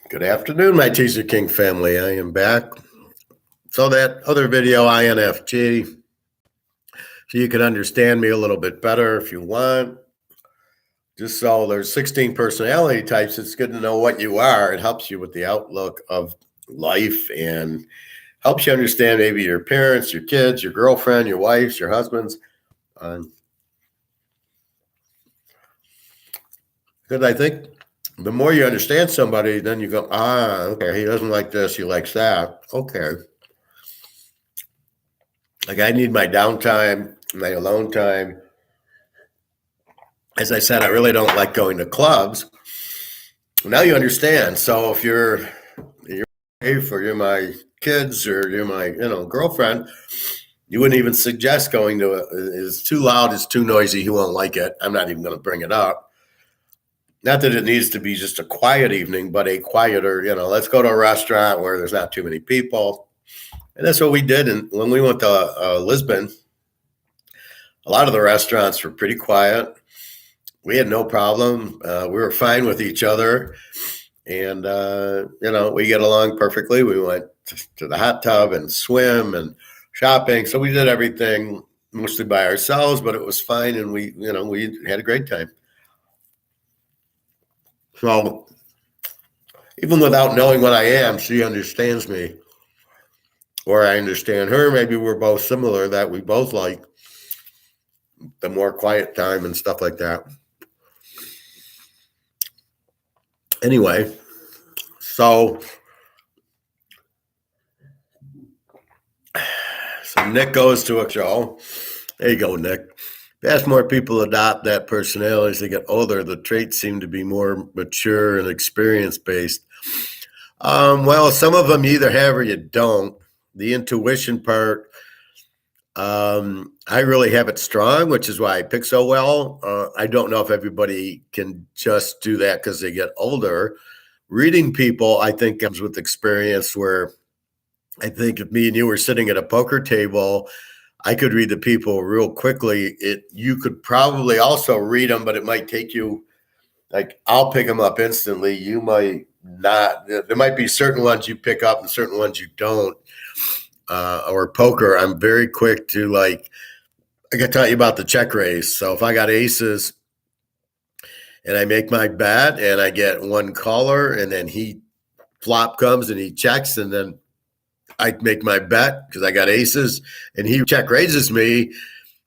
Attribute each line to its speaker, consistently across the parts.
Speaker 1: Good afternoon, my Teaserking family. I am back. So that other video, INFG, so you can understand me a little bit better if you want. Just so there's 16 personality types, it's good to know what you are. It helps you with the outlook of life and helps you understand maybe your parents, your kids, your girlfriend, your wives, your husbands. Because I think the more you understand somebody, then you go, okay, he doesn't like this, he likes that. Okay. Like I need my downtime, my alone time. As I said, I really don't like going to clubs. Now you understand. So if you're wife or you're my kids or you're my girlfriend, you wouldn't even suggest going to it's too loud, it's too noisy, he won't like it. I'm not even going to bring it up. Not that it needs to be just a quiet evening, but a quieter, let's go to a restaurant where there's not too many people. And that's what we did. And when we went to Lisbon, a lot of the restaurants were pretty quiet. We had no problem. We were fine with each other. And, we get along perfectly. We went to the hot tub and swim and shopping. So we did everything mostly by ourselves, but it was fine. And we had a great time. So even without knowing what I am, she understands me. Or I understand her. Maybe we're both similar, that we both like the more quiet time and stuff like that. Anyway, so Nick goes to a show. There you go, Nick. As more people adopt that personality as they get older, the traits seem to be more mature and experience-based. Well, some of them you either have or you don't. The intuition part, I really have it strong, which is why I pick so well. I don't know if everybody can just do that because they get older. Reading people, I think, comes with experience, where I think if me and you were sitting at a poker table, I could read the people real quickly. You could probably also read them, but it might take you, like, I'll pick them up instantly. You might not. There might be certain ones you pick up and certain ones you don't. Or poker, I'm very quick to, like, I can tell you about the check raise. So if I got aces and I make my bet and I get one caller and then he flop comes and he checks, and then I make my bet because I got aces and he check raises me,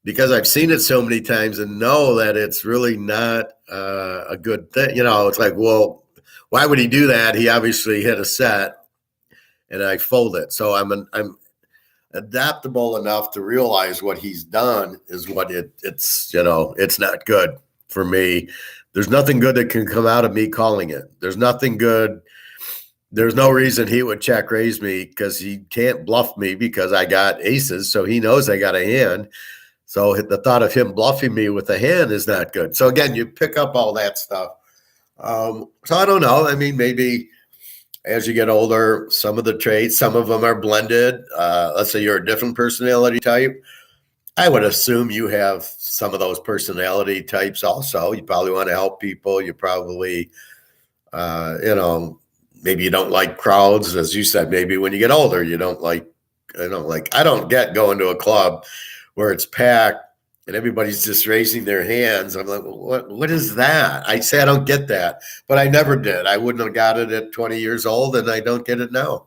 Speaker 1: because I've seen it so many times and know that it's really not a good thing. It's like, well, why would he do that? He obviously hit a set and I fold it. So I'm adaptable enough to realize what he's done is what it's not good for me. There's nothing good that can come out of me calling it. There's nothing good. There's no reason he would check raise me, because he can't bluff me because I got aces. So he knows I got a hand. So the thought of him bluffing me with a hand is not good. So again, you pick up all that stuff. So I don't know. I mean, maybe as you get older, some of the traits, some of them are blended. Let's say you're a different personality type. I would assume you have some of those personality types also. You probably want to help people. You probably, maybe you don't like crowds. As you said, maybe when you get older, you don't like, I don't get going to a club where it's packed and everybody's just raising their hands. I'm like, what is that? I say I don't get that, but I never did. I wouldn't have got it at 20 years old, and I don't get it now.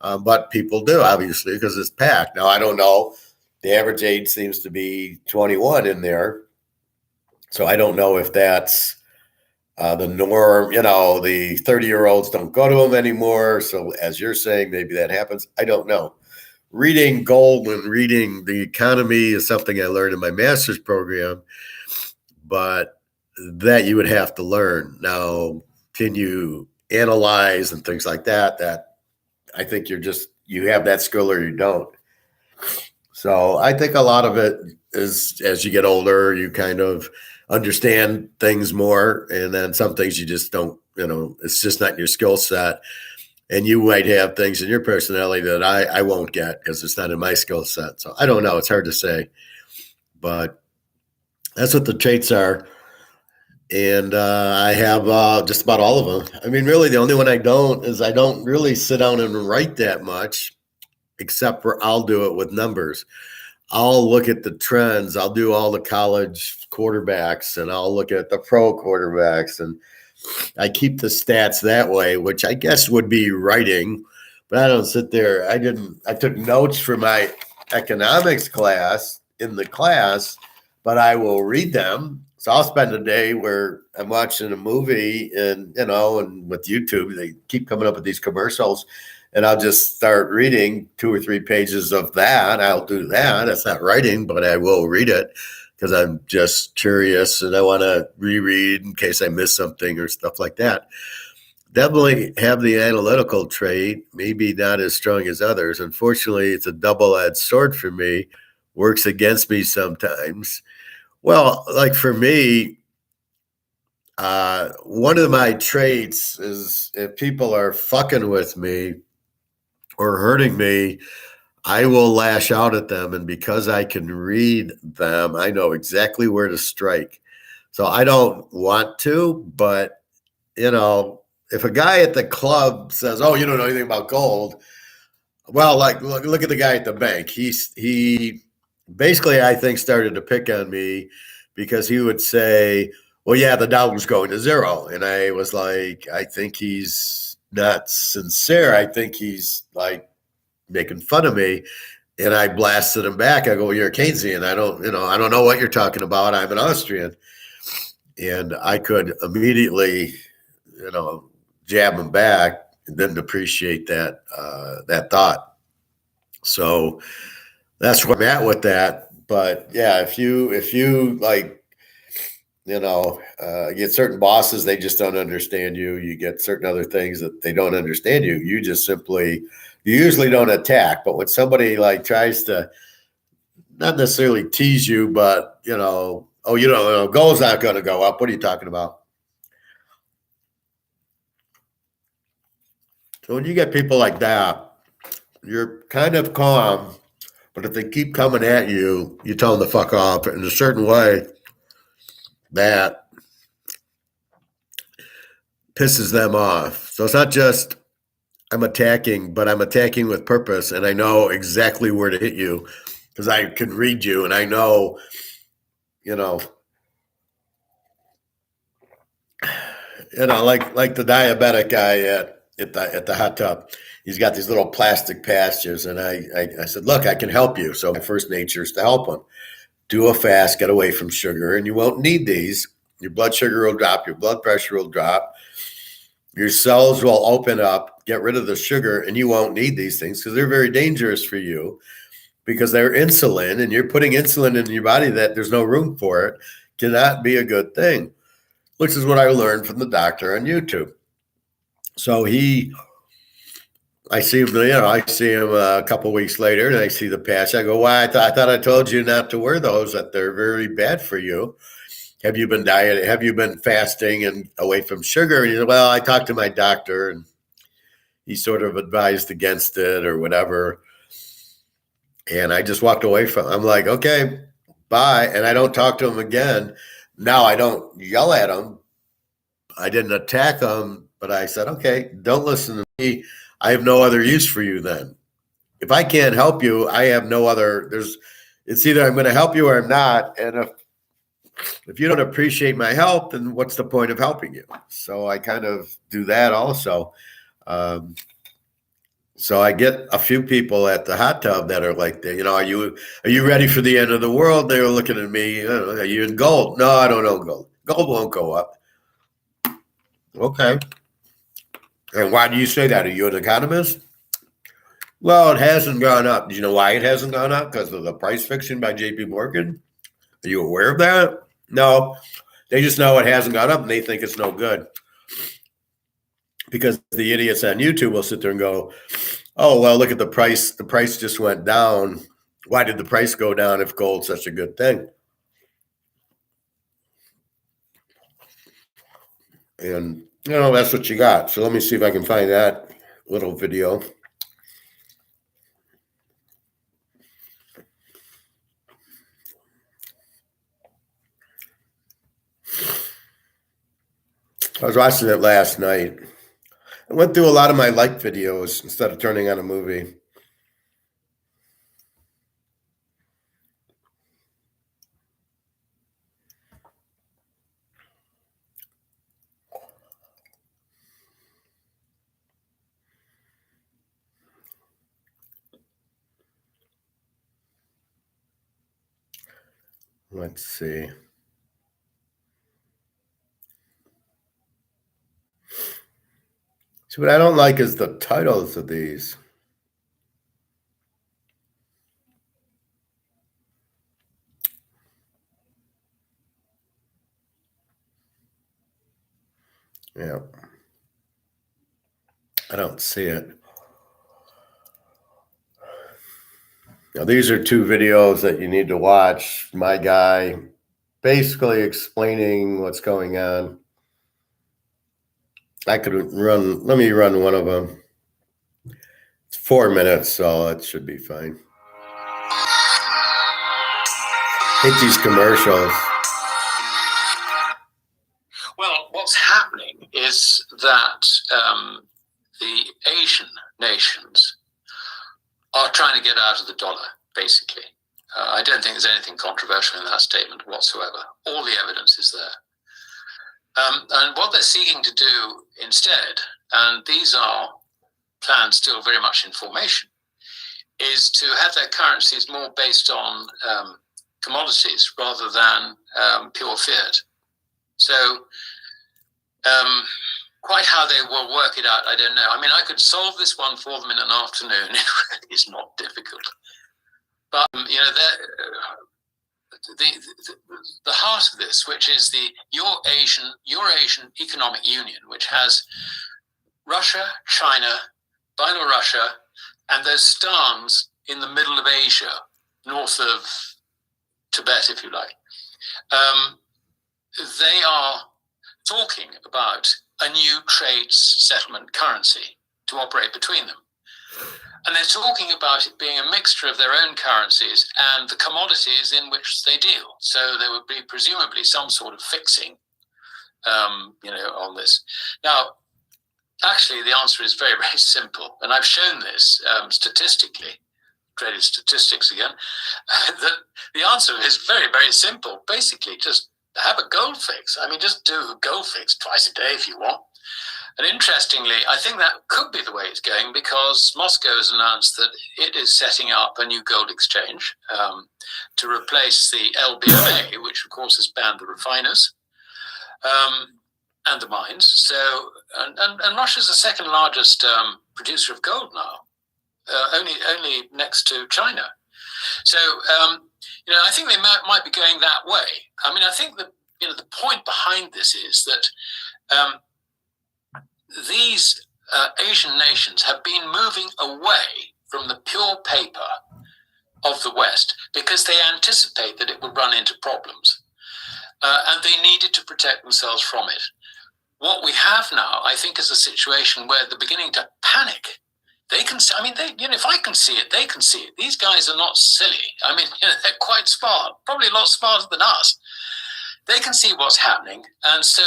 Speaker 1: But people do, obviously, because it's packed. Now, I don't know. The average age seems to be 21 in there. So I don't know if that's the norm. The 30-year-olds don't go to them anymore. So as you're saying, maybe that happens. I don't know. Reading gold and reading the economy is something I learned in my master's program, but that you would have to learn. Now, can you analyze and things like that? That I think you have that skill or you don't. So I think a lot of it is, as you get older, you kind of understand things more, and then some things you just don't, it's just not in your skill set. And you might have things in your personality that I won't get because it's not in my skill set. So I don't know. It's hard to say. But that's what the traits are. And I have just about all of them. I mean, really, the only one I don't is I don't really sit down and write that much, except for I'll do it with numbers. I'll look at the trends. I'll do all the college quarterbacks and I'll look at the pro quarterbacks, and I keep the stats that way, which I guess would be writing, but I don't sit there. I took notes for my economics class in the class, but I will read them. So I'll spend a day where I'm watching a movie and, and with YouTube, they keep coming up with these commercials, and I'll just start reading 2 or 3 pages of that. I'll do that. That's not writing, but I will read it because I'm just curious and I want to reread in case I miss something or stuff like that. Definitely have the analytical trait, maybe not as strong as others. Unfortunately, it's a double-edged sword for me, works against me sometimes. Well, like for me, one of my traits is if people are fucking with me or hurting me, I will lash out at them. And because I can read them, I know exactly where to strike. So I don't want to, but if a guy at the club says, "Oh, you don't know anything about gold," well, like look at the guy at the bank. He basically, I think, started to pick on me because he would say, "Well, yeah, the dollar's going to zero," and I was like, "I think he's not sincere. I think he's like making fun of me." And I blasted him back. I go, "Well, you're a Keynesian. I don't know what you're talking about. I'm an Austrian." And I could immediately, jab him back and didn't appreciate that thought. So that's where I'm at with that. But yeah, if you like, get certain bosses, they just don't understand you. You get certain other things that they don't understand you. You usually don't attack. But when somebody like tries to not necessarily tease you, but oh, you don't know, gold's not going to go up. What are you talking about? So when you get people like that, you're kind of calm, but if they keep coming at you, you tell them to fuck off in a certain way that pisses them off. So it's not just I'm attacking, but I'm attacking with purpose, and I know exactly where to hit you because I can read you, and I know, you know, like the diabetic guy at the hot tub. He's got these little plastic patches, and I said, "Look, I can help you." So my first nature is to help him. Do a fast, get away from sugar, and you won't need these. Your blood sugar will drop, your blood pressure will drop, your cells will open up, get rid of the sugar, and you won't need these things because they're very dangerous for you because they're insulin, and you're putting insulin in your body that there's no room for it. Cannot be a good thing, which is what I learned from the doctor on YouTube. So I see him a couple of weeks later, and I see the patch. I go, "Why? I thought I told you not to wear those. That they're very bad for you. Have you been dieting? Have you been fasting and away from sugar?" And he said, "Well, I talked to my doctor, and he sort of advised against it or whatever." And I just walked away from. I'm like, "Okay, bye," and I don't talk to him again. Now I don't yell at him. I didn't attack him, but I said, "Okay, don't listen to me. I have no other use for you then. If I can't help you, I have no other. It's either I'm going to help you or I'm not. And if you don't appreciate my help, then what's the point of helping you?" So I kind of do that also. Um, so I get a few people at the hot tub that are like, are you ready for the end of the world? They were looking at me. Are you in gold? No, I don't know gold. Gold won't go up. Okay. And why do you say that? Are you an economist? Well, it hasn't gone up. Do you know why it hasn't gone up? Because of the price fixing by JP Morgan? Are you aware of that? No. They just know it hasn't gone up and they think it's no good. Because the idiots on YouTube will sit there and go, "Oh, well, look at the price. The price just went down. Why did the price go down if gold's such a good thing?" And, that's what you got. So let me see if I can find that little video. I was watching it last night. I went through a lot of my like videos instead of turning on a movie. Let's see. See, what I don't like is the titles of these. Yeah. I don't see it. Now, these are two videos that you need to watch. My guy basically explaining what's going on. I could run, let me run one of them. It's 4 minutes, so it should be fine. Hate these commercials.
Speaker 2: Well, what's happening is that the Asian nations are trying to get out of the dollar, basically. I don't think there's anything controversial in that statement whatsoever. All the evidence is there. And what they're seeking to do instead, and these are plans still very much in formation, is to have their currencies more based on commodities rather than pure fiat. So quite how they will work it out, I don't know. I mean, I could solve this one for them in an afternoon. It really is not difficult. But, you know, the heart of this, which is the Eurasian Economic Union, which has Russia, China, Belarusia, and those stans in the middle of Asia, north of Tibet, if you like. They are talking about a new trade settlement currency to operate between them. And they're talking about it being a mixture of their own currencies and the commodities in which they deal. So there would be presumably some sort of fixing, on this. Now, actually, the answer is very, very simple. And I've shown this statistically, traded statistics again, that the answer is very, very simple. Basically, just have a gold fix. I mean, just do a gold fix twice a day if you want. And interestingly, I think that could be the way it's going because Moscow has announced that it is setting up a new gold exchange to replace the LBMA, which of course has banned the refiners and the mines. So, and Russia's the second largest producer of gold now, only next to China. So, I think they might be going that way. I mean, I think that the point behind this is that these Asian nations have been moving away from the pure paper of the West because they anticipate that it will run into problems, and they needed to protect themselves from it. What we have now, I think, is a situation where they're beginning to panic. They can. I mean, if I can see it, they can see it. These guys are not silly. I mean, they're quite smart, probably a lot smarter than us. They can see what's happening, and so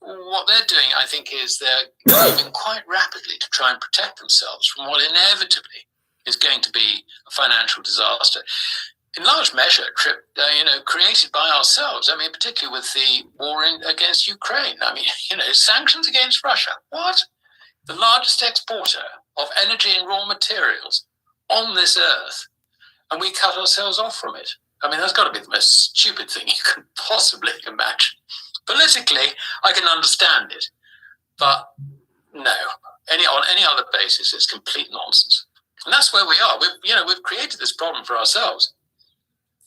Speaker 2: what they're doing, I think, is they're moving quite rapidly to try and protect themselves from what inevitably is going to be a financial disaster, in large measure, created by ourselves. I mean, particularly with the war against Ukraine. I mean, sanctions against Russia. What? The largest exporter of energy and raw materials on this earth, and we cut ourselves off from it. I mean, that's got to be the most stupid thing you can possibly imagine. Politically, I can understand it, but no, on any other basis, it's complete nonsense. And that's where we are. We've created this problem for ourselves.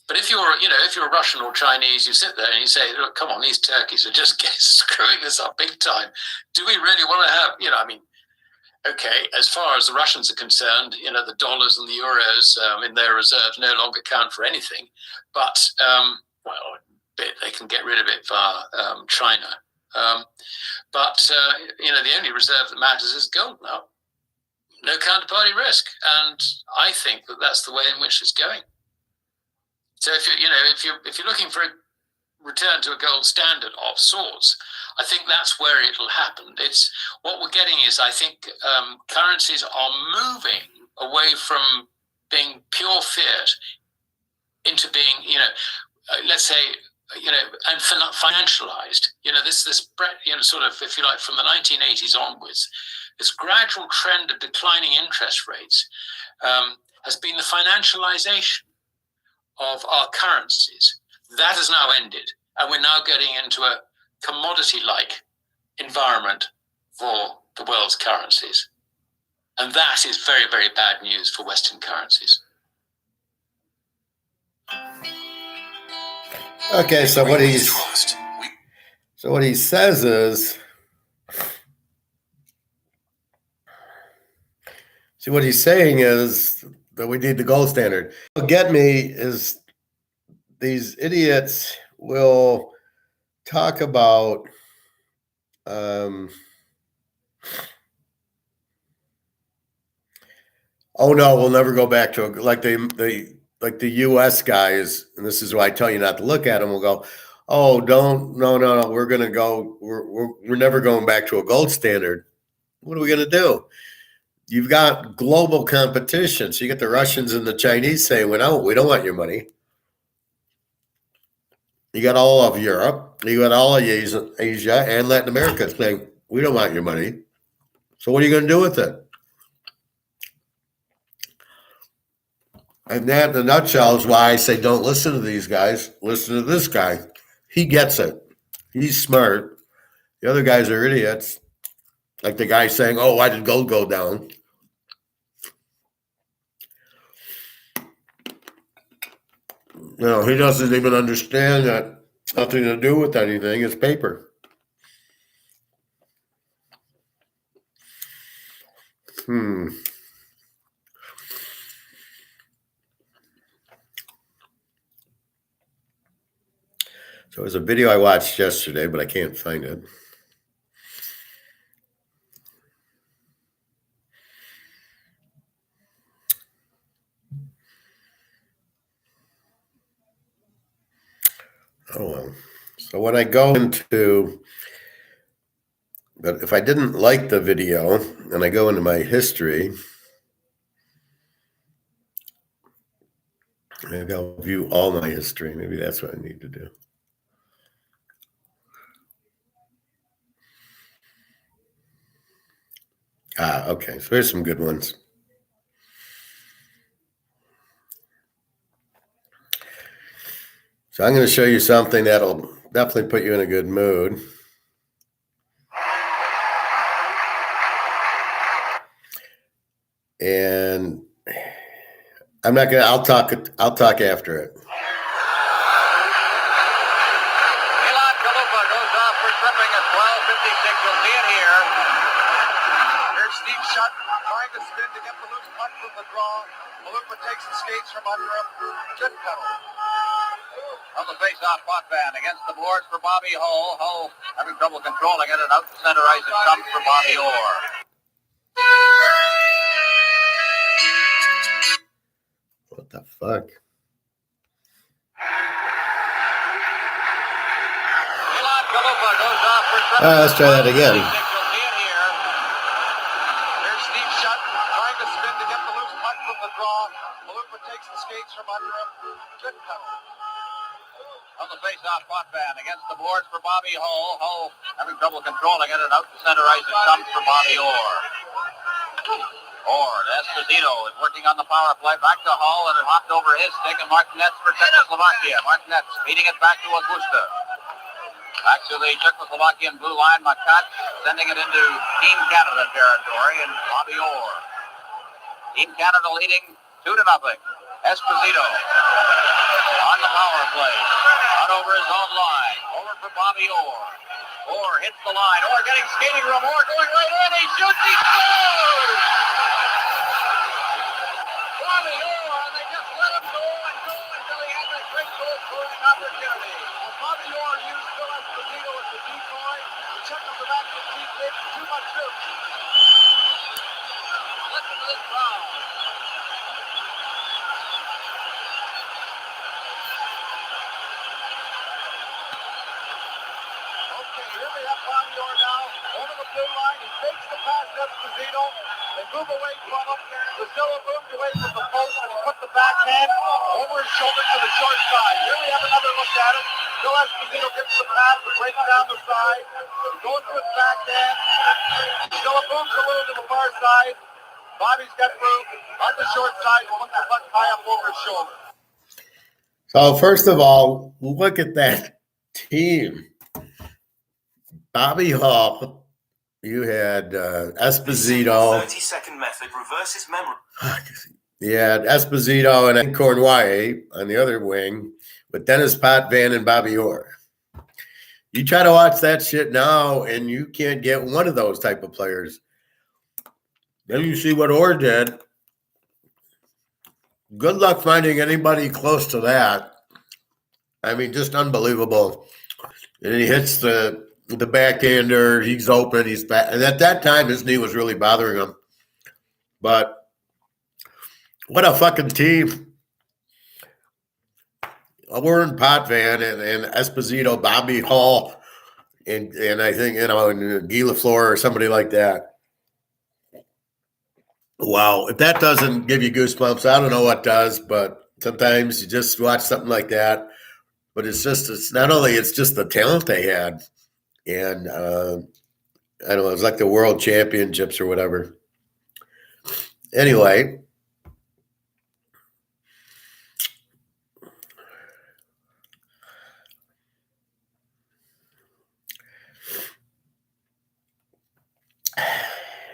Speaker 2: But if you're Russian or Chinese, you sit there and you say, look, come on, these turkeys are just screwing this up big time. Do we really want to have, okay, as far as the Russians are concerned, the dollars and the euros in their reserves no longer count for anything. But, they can get rid of it via China. But the only reserve that matters is gold now. No counterparty risk. And I think that that's the way in which it's going. So if you're looking for a return to a gold standard of sorts, I think that's where it'll happen. It's what we're getting is, I think, currencies are moving away from being pure fiat into being, let's say, and financialized. This sort of, if you like, from the 1980s onwards, this gradual trend of declining interest rates has been the financialization of our currencies. That has now ended, and we're now getting into a commodity-like environment for the world's currencies. And that is very, very bad news for Western currencies.
Speaker 1: Okay, so what he says is, what he's saying is that we need the gold standard. What get me is these idiots will talk about oh no, we'll never go back to like the U.S. guys, and this is why I tell you not to look at them. Will go, oh, no, we're gonna go, we're never going back to a gold standard. What are we gonna do? You've got global competition. So you get the Russians and the Chinese saying, well, we don't want your money. You got all of Europe, you got all of Asia and Latin America saying, we don't want your money. So what are you going to do with it? And that, in a nutshell, is why I say don't listen to these guys. Listen to this guy. He gets it. He's smart. The other guys are idiots. Like the guy saying, oh, why did gold go down? He doesn't even understand that nothing to do with anything. It's paper. So it was a video I watched yesterday, but I can't find it. Oh, well. So when I go into, but if I didn't like the video and I go into my history, maybe I'll view all my history. Maybe that's what I need to do. Okay. So here's some good ones. So I'm going to show you something that'll definitely put you in a good mood. And I'm not going to, I'll talk after it.
Speaker 3: Takes the skates from under him. Good penalty. On the face-off pot ban against the boards for Bobby Hull. Hull having trouble controlling it, and out to center ice it comes for Bobby Orr.
Speaker 1: What the fuck? Let's try that again.
Speaker 3: On the face-off pot ban against the boards for Bobby Hull. Hull having trouble controlling it, and out to center ice it comes for Bobby Orr. Orr, Esposito is working on the power play. Back to Hull, and it hopped over his stick, and Martinez for Czechoslovakia. Martinez feeding it back to Augusta. Back to the Czechoslovakian blue line, Makat sending it into Team Canada territory, and Bobby Orr. Team Canada leading 2-0. Esposito on the power play. Out over his own line. Over for Bobby Orr. Orr hits the line. Orr getting skating room. Orr going right in. He shoots. He scores! Bobby Orr, and they just let him go until he had that great goal-scoring opportunity. Bobby Orr used Phil Esposito as the decoy. The Czechoslovakian team did too much shooting. Listen to this crowd. Here we have Bobby Orr now over the blue line. He takes the pass to Esposito. They move away from him. Priscilla moves away from the post and he put the backhand over his shoulder to the short side. Here we have another look at it. Still Esposito gets the pass and breaks down the side. Goes to his backhand. Priscilla moves a little to the far side. Bobby's got room on the short side and puts the puck high up over his shoulder.
Speaker 1: So first of all, look at that team. Bobby Hall, you had Esposito.
Speaker 4: 30-second method reverses memory.
Speaker 1: You had Esposito and Cornway on the other wing with Dennis Potvin and Bobby Orr. You try to watch that shit now, and you can't get one of those type of players. Then you see what Orr did. Good luck finding anybody close to that. I mean, just unbelievable. And he hits the backhander. He's open. He's back. And at that time, his knee was really bothering him. But what a fucking team. Orr and Potvin and Esposito, Bobby Hall, and I think, and Guy Lafleur or somebody like that. Wow, if that doesn't give you goosebumps, I don't know what does, but sometimes you just watch something like that. But it's not only, it's just the talent they had. And I don't know, it was like the world championships or whatever. Anyway.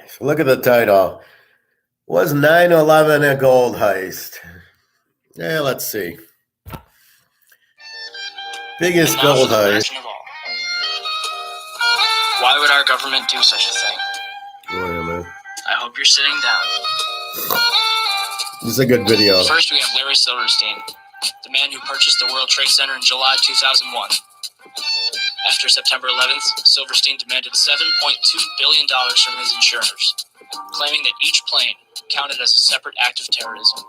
Speaker 1: So look at the title. Was 9/11 a gold heist? Yeah, let's see. Biggest gold heist.
Speaker 5: Why would our government do such a thing?
Speaker 1: Oh, yeah, man.
Speaker 5: I hope you're sitting down.
Speaker 1: This is a good video.
Speaker 5: First, we have Larry Silverstein, the man who purchased the World Trade Center in July 2001. After September 11th, Silverstein demanded $7.2 billion from his insurers, claiming that each plane counted as a separate act of terrorism.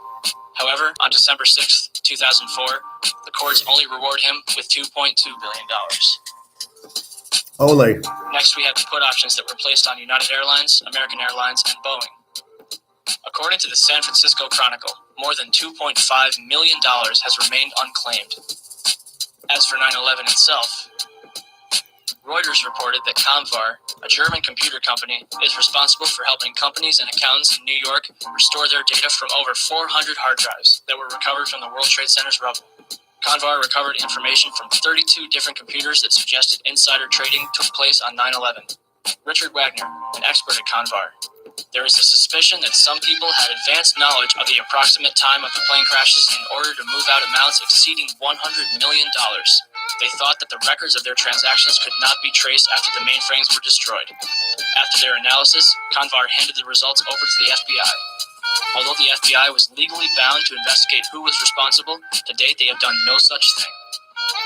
Speaker 5: However, on December 6th, 2004, the courts only reward him with $2.2 billion.
Speaker 1: Holy.
Speaker 5: Next, we have the put options that were placed on United Airlines, American Airlines, and Boeing. According to the San Francisco Chronicle, more than $2.5 million has remained unclaimed. As for 9/11 itself, Reuters reported that Comvar, a German computer company, is responsible for helping companies and accountants in New York restore their data from over 400 hard drives that were recovered from the World Trade Center's rubble. Comvar recovered information from 32 different computers that suggested insider trading took place on 9/11. Richard Wagner, an expert at Comvar. There is a suspicion that some people had advanced knowledge of the approximate time of the plane crashes in order to move out amounts exceeding $100 million. They thought that the records of their transactions could not be traced after the mainframes were destroyed. After their analysis, Convar handed the results over to the FBI. Although the FBI was legally bound to investigate who was responsible, to date they have done no such thing.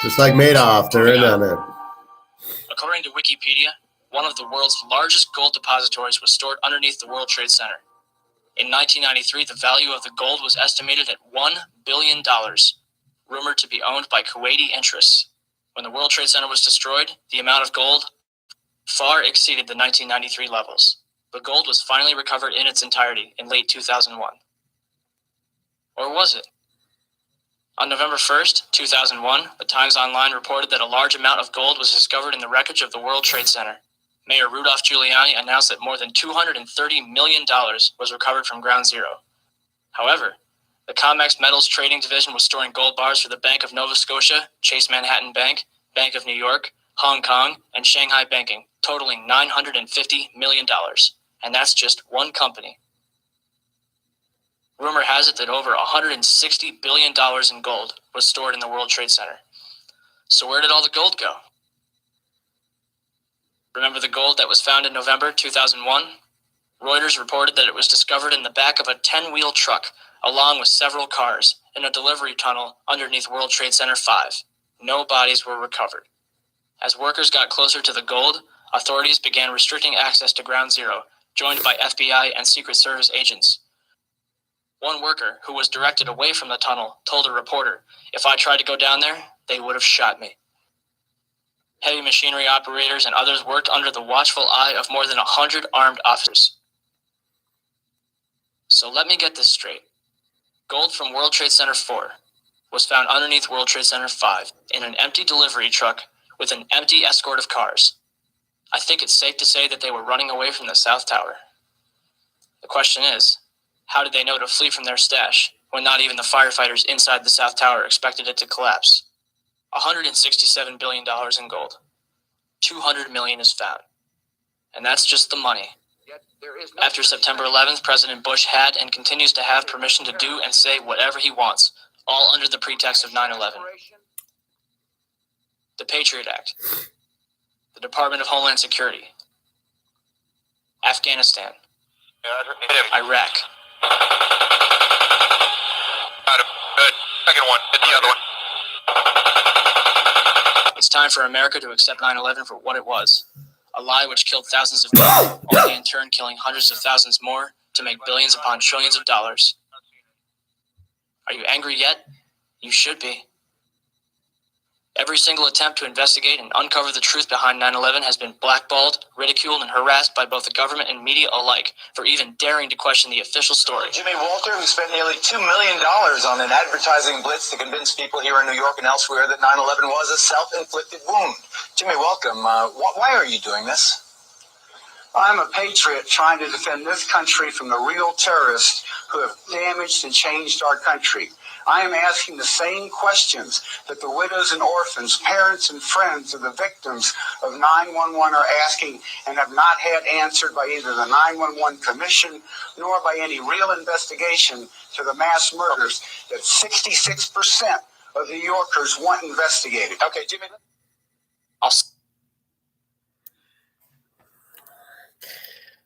Speaker 1: Just like Madoff, they're in on it.
Speaker 5: According to Wikipedia, one of the world's largest gold depositories was stored underneath the World Trade Center. In 1993, the value of the gold was estimated at $1 billion, rumored to be owned by Kuwaiti interests. When the World Trade Center was destroyed, the amount of gold far exceeded the 1993 levels. The gold was finally recovered in its entirety in late 2001. Or was it? On November 1st, 2001, the Times Online reported that a large amount of gold was discovered in the wreckage of the World Trade Center. Mayor Rudolph Giuliani announced that more than $230 million was recovered from Ground Zero. However, the COMEX Metals Trading Division was storing gold bars for the Bank of Nova Scotia, Chase Manhattan Bank, Bank of New York, Hong Kong, and Shanghai Banking, totaling $950 million. And that's just one company. Rumor has it that over $160 billion in gold was stored in the World Trade Center. So where did all the gold go? Remember the gold that was found in November 2001? Reuters reported that it was discovered in the back of a 10-wheel truck, along with several cars, in a delivery tunnel underneath World Trade Center 5. No bodies were recovered. As workers got closer to the gold, authorities began restricting access to Ground Zero, joined by FBI and Secret Service agents. One worker, who was directed away from the tunnel, told a reporter, "If I tried to go down there, they would have shot me." Heavy machinery operators and others worked under the watchful eye of more than 100 armed officers. So let me get this straight. Gold from World Trade Center 4 was found underneath World Trade Center 5 in an empty delivery truck with an empty escort of cars. I think it's safe to say that they were running away from the South Tower. The question is, how did they know to flee from their stash when not even the firefighters inside the South Tower expected it to collapse? $167 billion in gold. $200 million is found. And that's just the money. After September 11th, President Bush had and continues to have permission to do and say whatever he wants, all under the pretext of 9/11. The Patriot Act, the Department of Homeland Security, Afghanistan, Iraq.
Speaker 3: Good. Second one. Hit the other one.
Speaker 5: It's time for America to accept 9/11 for what it was. A lie which killed thousands of people, only in turn killing hundreds of thousands more to make billions upon trillions of dollars. Are you angry yet? You should be. Every single attempt to investigate and uncover the truth behind 9/11 has been blackballed, ridiculed, and harassed by both the government and media alike for even daring to question the official story.
Speaker 6: Jimmy Walter, who spent nearly $2 million on an advertising blitz to convince people here in New York and elsewhere that 9/11 was a self-inflicted wound. Jimmy, welcome. Why are you doing this?
Speaker 7: I'm a patriot trying to defend this country from the real terrorists who have damaged and changed our country. I am asking the same questions that the widows and orphans, parents and friends of the victims of 9/11 are asking and have not had answered by either the 9/11 Commission nor by any real investigation to the mass murders that 66% of New Yorkers want investigated.
Speaker 6: Okay, Jimmy.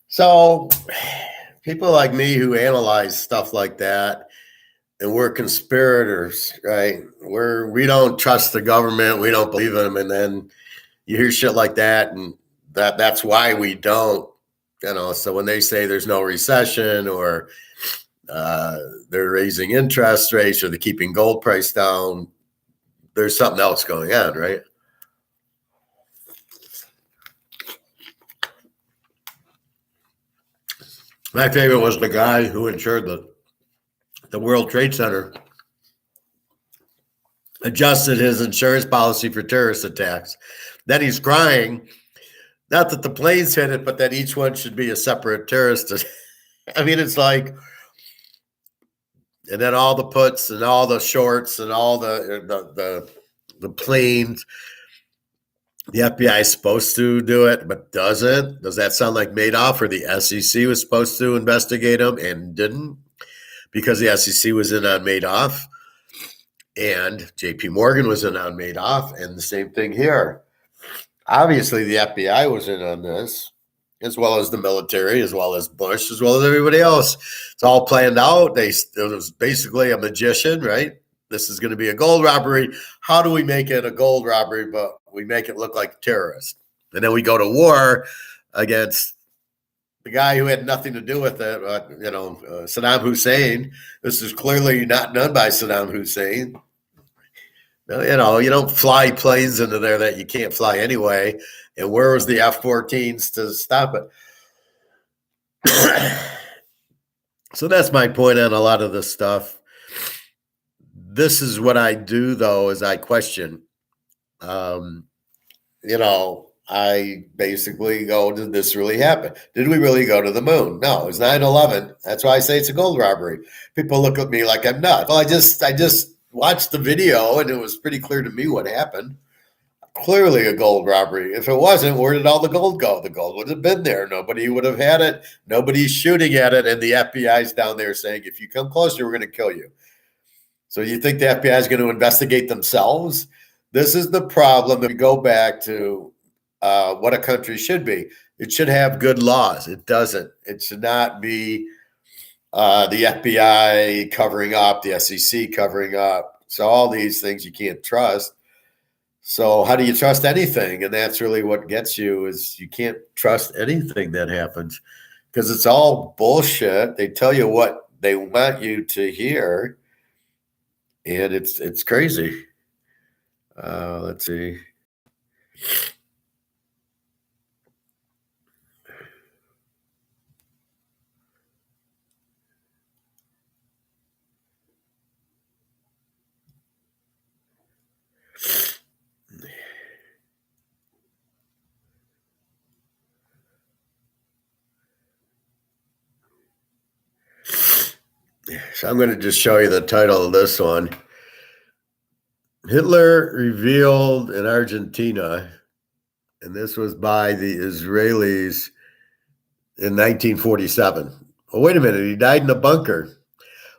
Speaker 1: So people like me who analyze stuff like that, and we're conspirators, right? We don't trust the government. We don't believe in them. And then you hear shit like that, and that's why we don't, so when they say there's no recession or they're raising interest rates or they're keeping gold price down, there's something else going on, right? My favorite was the guy who insured the World Trade Center, adjusted his insurance policy for terrorist attacks. Then he's crying, not that the planes hit it, but that each one should be a separate terrorist. I mean, it's like, and then all the puts and all the shorts and all the planes. The FBI is supposed to do it, but doesn't. Does that sound like Madoff, or the SEC was supposed to investigate him and didn't? Because the SEC was in on Madoff and JP Morgan was in on Madoff, and the same thing here. Obviously, the FBI was in on this, as well as the military, as well as Bush, as well as everybody else. It's all planned out. It was basically a magician, right? This is going to be a gold robbery. How do we make it a gold robbery, but we make it look like a terrorist? And then we go to war against the guy who had nothing to do with it, Saddam Hussein. This is clearly not done by Saddam Hussein. You don't fly planes into there that you can't fly anyway. And where was the F-14s to stop it? So that's my point on a lot of this stuff. This is what I do, though, is I question. I basically go, did this really happen? Did we really go to the moon? No, it was 9/11. That's why I say it's a gold robbery. People look at me like I'm nuts. Well, I just watched the video, and it was pretty clear to me what happened. Clearly a gold robbery. If it wasn't, where did all the gold go? The gold would have been there. Nobody would have had it. Nobody's shooting at it, and the FBI's down there saying, if you come closer, we're going to kill you. So you think the FBI is going to investigate themselves? This is the problem. If we go back to what a country should be, it should have good laws. It doesn't. It should not be the FBI covering up, the SEC covering up. So all these things you can't trust. So how do you trust anything? And that's really what gets you, is you can't trust anything that happens because it's all bullshit. They tell you what they want you to hear, and it's crazy. Let's see. So I'm going to just show you the title of this one. Hitler revealed in Argentina, and this was by the Israelis in 1947. Well, wait a minute, he died in a bunker,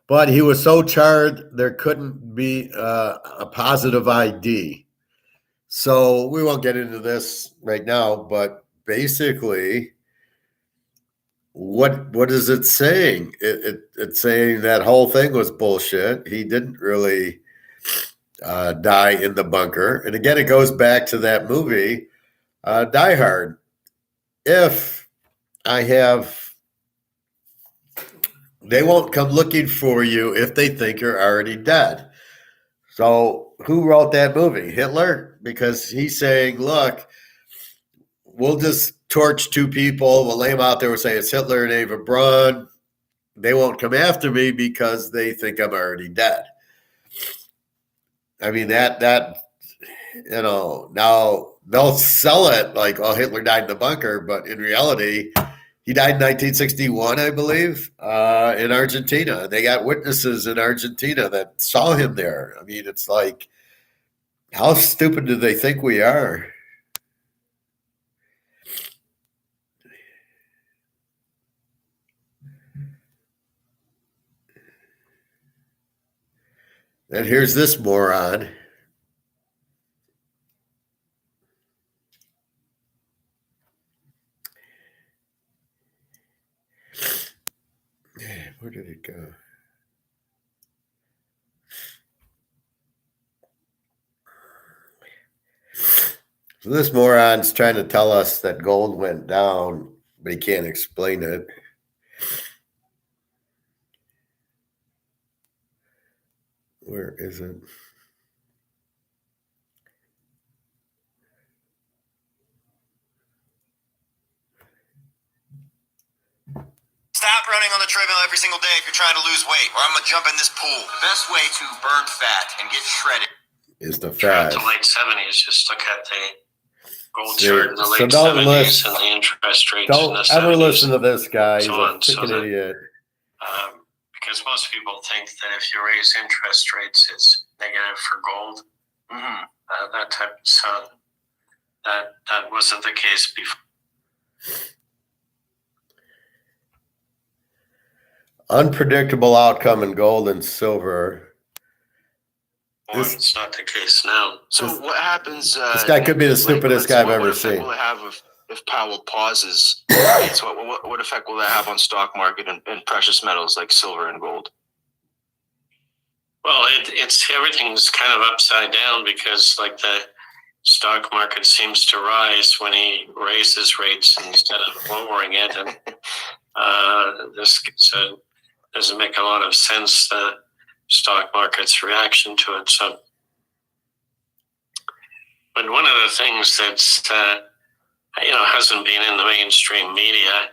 Speaker 1: but he was so charred there couldn't be a positive ID. So we won't get into this right now, but basically, what is it saying? It's saying that whole thing was bullshit. He didn't really die in the bunker. And again, it goes back to that movie, Die Hard. If I have, they won't come looking for you if they think you're already dead. So who wrote that movie? Hitler? Because he's saying, look, we'll just torch two people. We'll lay them out there. We'll say it's Hitler and Eva Braun. They won't come after me because they think I'm already dead. I mean, that now they'll sell it like, oh, Hitler died in the bunker. But in reality, he died in 1961, I believe, in Argentina. They got witnesses in Argentina that saw him there. I mean, it's like, how stupid do they think we are? And here's this moron. Where did it go? So this moron's trying to tell us that gold went down, but he can't explain it. Where is it?
Speaker 6: Stop running on the treadmill every single day if you're trying to lose weight, or I'm going to jump in this pool. The best way to burn fat and get shredded
Speaker 1: Is the
Speaker 5: Throughout
Speaker 1: fat.
Speaker 5: the late 70s, just look at the gold
Speaker 1: See,
Speaker 5: chart in the
Speaker 1: so
Speaker 5: late
Speaker 1: don't
Speaker 5: 70s and the interest rates in
Speaker 1: Don't
Speaker 5: the
Speaker 1: ever
Speaker 5: 70s.
Speaker 1: listen to this guy. He's
Speaker 5: so
Speaker 1: a
Speaker 5: on, so
Speaker 1: freaking
Speaker 5: that-
Speaker 1: idiot.
Speaker 5: Because most people think that if you raise interest rates, it's negative for gold. That type. So that wasn't the case before.
Speaker 1: Unpredictable outcome in gold and silver.
Speaker 5: It's not the case now.
Speaker 8: So what happens?
Speaker 1: This guy could be the stupidest guy I've ever seen.
Speaker 8: What effect will it have if Powell pauses rates? What effect will that have on stock market and precious metals like silver and gold?
Speaker 5: Well, it's everything's kind of upside down because like the stock market seems to rise when he raises rates instead of lowering it, and this doesn't make a lot of sense. The stock market's reaction to it. So, but one of the things that's hasn't been in the mainstream media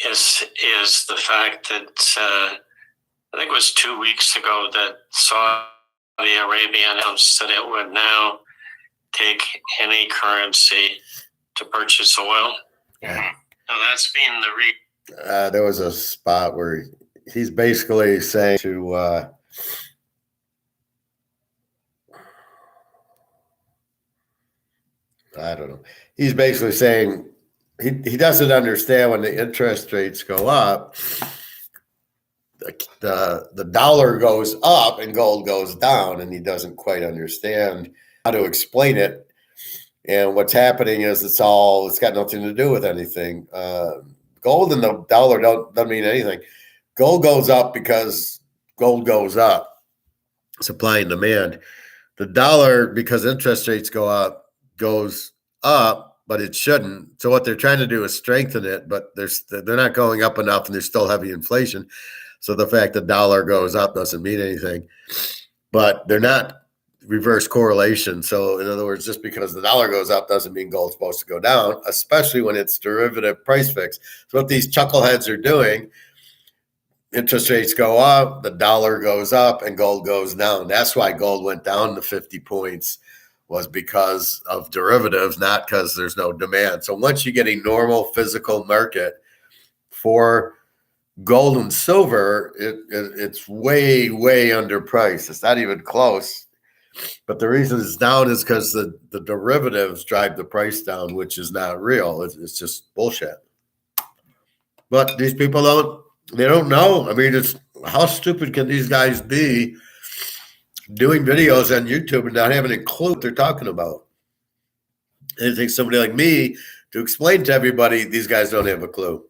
Speaker 5: is the fact that I think it was 2 weeks ago that Saudi Arabia announced that it would now take any currency to purchase oil.
Speaker 1: Yeah.
Speaker 5: Now that's been the
Speaker 1: There was a spot where he's basically saying to I don't know. He's basically saying he doesn't understand when the interest rates go up, the dollar goes up and gold goes down, and he doesn't quite understand how to explain it. And what's happening is it's got nothing to do with anything. Gold and the dollar doesn't mean anything. Gold goes up because gold goes up, supply and demand. The dollar, because interest rates go up, goes up, but it shouldn't. So what they're trying to do is strengthen it, but they're not going up enough, and there's still heavy inflation. So the fact the dollar goes up doesn't mean anything. But they're not reverse correlation. So in other words, just because the dollar goes up doesn't mean gold's supposed to go down, especially when it's derivative price fix. So what these chuckleheads are doing, interest rates go up, the dollar goes up, and gold goes down. That's why gold went down to 50 points, was because of derivatives, not because there's no demand. So once you get a normal physical market for gold and silver, it's way, way underpriced. It's not even close. But the reason it's down is because the derivatives drive the price down, which is not real. It's just bullshit. But these people they don't know. I mean, it's how stupid can these guys be doing videos on YouTube and not having a clue what they're talking about? And it takes somebody like me to explain to everybody these guys don't have a clue.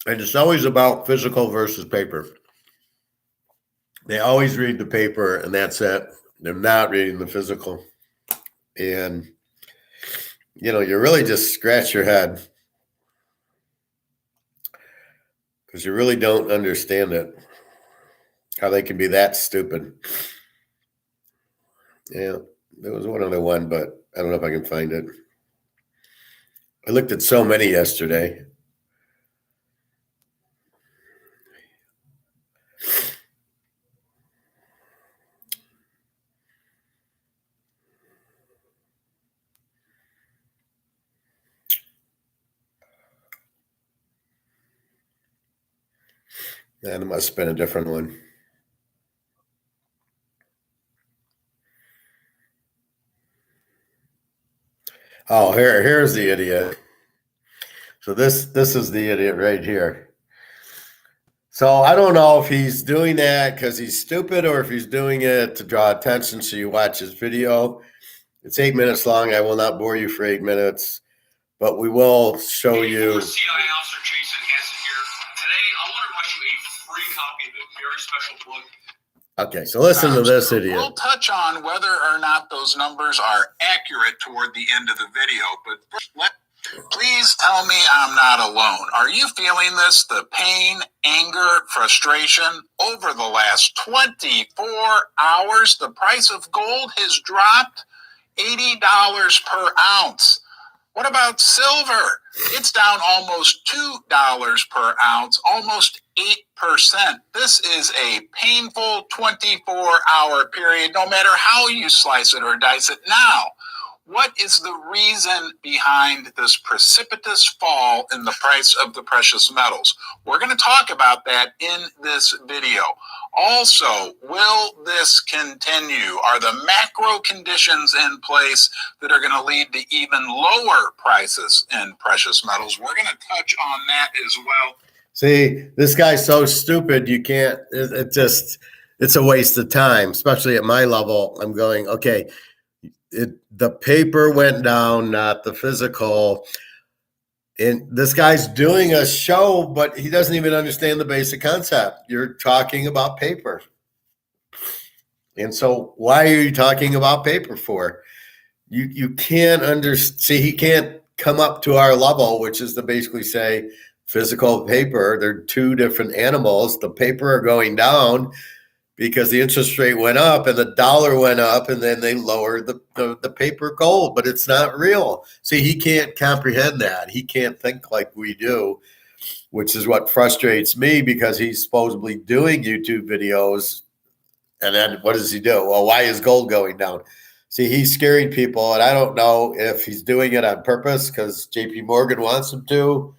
Speaker 1: And it's always about physical versus paper. They always read the paper and that's it. They're not reading the physical. And, you really just scratch your head because you really don't understand it, how they can be that stupid. Yeah, there was one other one, but I don't know if I can find it. I looked at so many yesterday. And it must have been a different one. Oh, here's the idiot. So this is the idiot right here. So I don't know if he's doing that because he's stupid or if he's doing it to draw attention so you watch his video. It's 8 minutes long. I will not bore you for 8 minutes, but we will show you.
Speaker 9: CIA Officer Jason Hansen here. Today, I want to rush you a free copy of a very special book.
Speaker 1: Okay, so listen to this idiot.
Speaker 10: We'll touch on whether or not those numbers are accurate toward the end of the video, but please tell me I'm not alone. Are you feeling this? The pain, anger, frustration? Over the last 24 hours, the price of gold has dropped $80 per ounce. What about silver? It's down almost $2 per ounce, almost 8%. This is a painful 24-hour period, no matter how you slice it or dice it. Now, what is the reason behind this precipitous fall in the price of the precious metals? We're going to talk about that in this video. Also, will this continue? Are the macro conditions in place that are going to lead to even lower prices in precious metals? We're going to touch on that as well.
Speaker 1: See, this guy's so stupid, you can't, it's a waste of time, especially at my level. I'm going, okay, the paper went down, not the physical. And this guy's doing a show, but he doesn't even understand the basic concept. You're talking about paper. And so why are you talking about paper for? You can't see, he can't come up to our level, which is to basically say physical paper. They're two different animals. The paper are going down because the interest rate went up and the dollar went up, and then they lowered the paper gold, but it's not real. See, he can't comprehend that. He can't think like we do, which is what frustrates me because he's supposedly doing YouTube videos. And then what does he do? Well, why is gold going down? See, he's scaring people, and I don't know if he's doing it on purpose because JP Morgan wants him to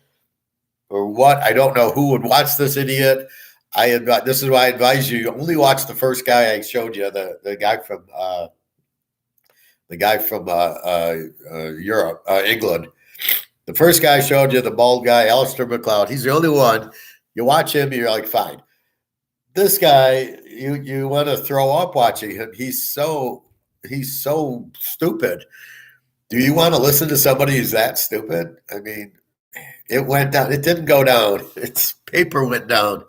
Speaker 1: or what. I don't know who would watch this idiot. This is why I advise you only watch the first guy I showed you, the guy from Europe, England. The first guy I showed you, the bald guy, Alistair McLeod. He's the only one. You watch him, you're like, fine. This guy, you want to throw up watching him. He's so stupid. Do you want to listen to somebody who's that stupid? I mean, it went down. It didn't go down. Its paper went down.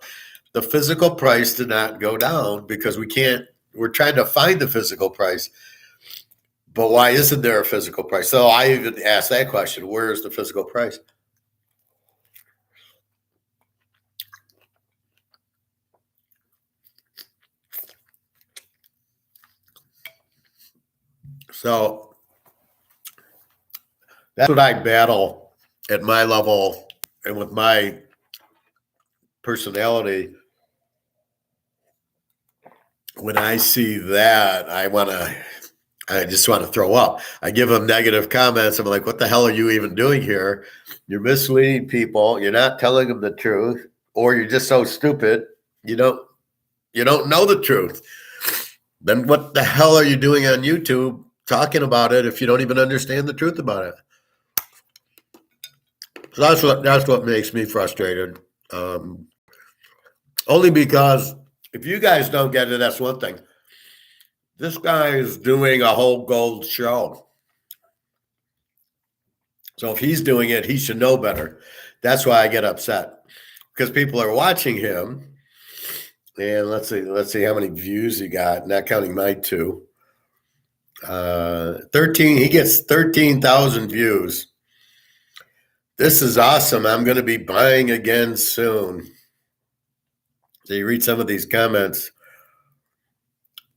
Speaker 1: The physical price did not go down because we're trying to find the physical price. But why isn't there a physical price? So I even asked that question, where is the physical price? So that's what I battle at my level and with my personality. When I see that, I just want to throw up. I give them negative comments. I'm like, what the hell are you even doing here? You're misleading people. You're not telling them the truth, or you're just so stupid. You don't know the truth. Then what the hell are you doing on YouTube talking about it if you don't even understand the truth about it? So that's what makes me frustrated. Only because if you guys don't get it, that's one thing. This guy is doing a whole gold show. So if he's doing it, he should know better. That's why I get upset. Because people are watching him. And let's see how many views he got, not counting my 2. 13, he gets 13,000 views. This is awesome. I'm going to be buying again soon. So you read some of these comments.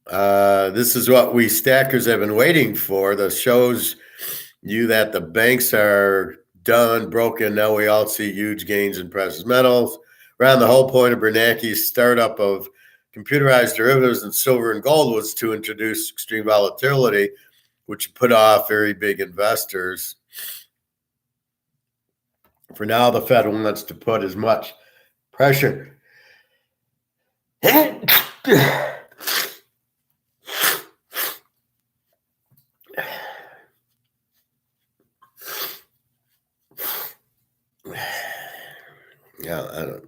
Speaker 1: This is what we stackers have been waiting for. The shows you that the banks are done, broken. Now we all see huge gains in precious metals. Around the whole point of Bernanke's startup of computerized derivatives in silver and gold was to introduce extreme volatility, which put off very big investors. For now, the Fed wants to put as much pressure. Yeah, I don't.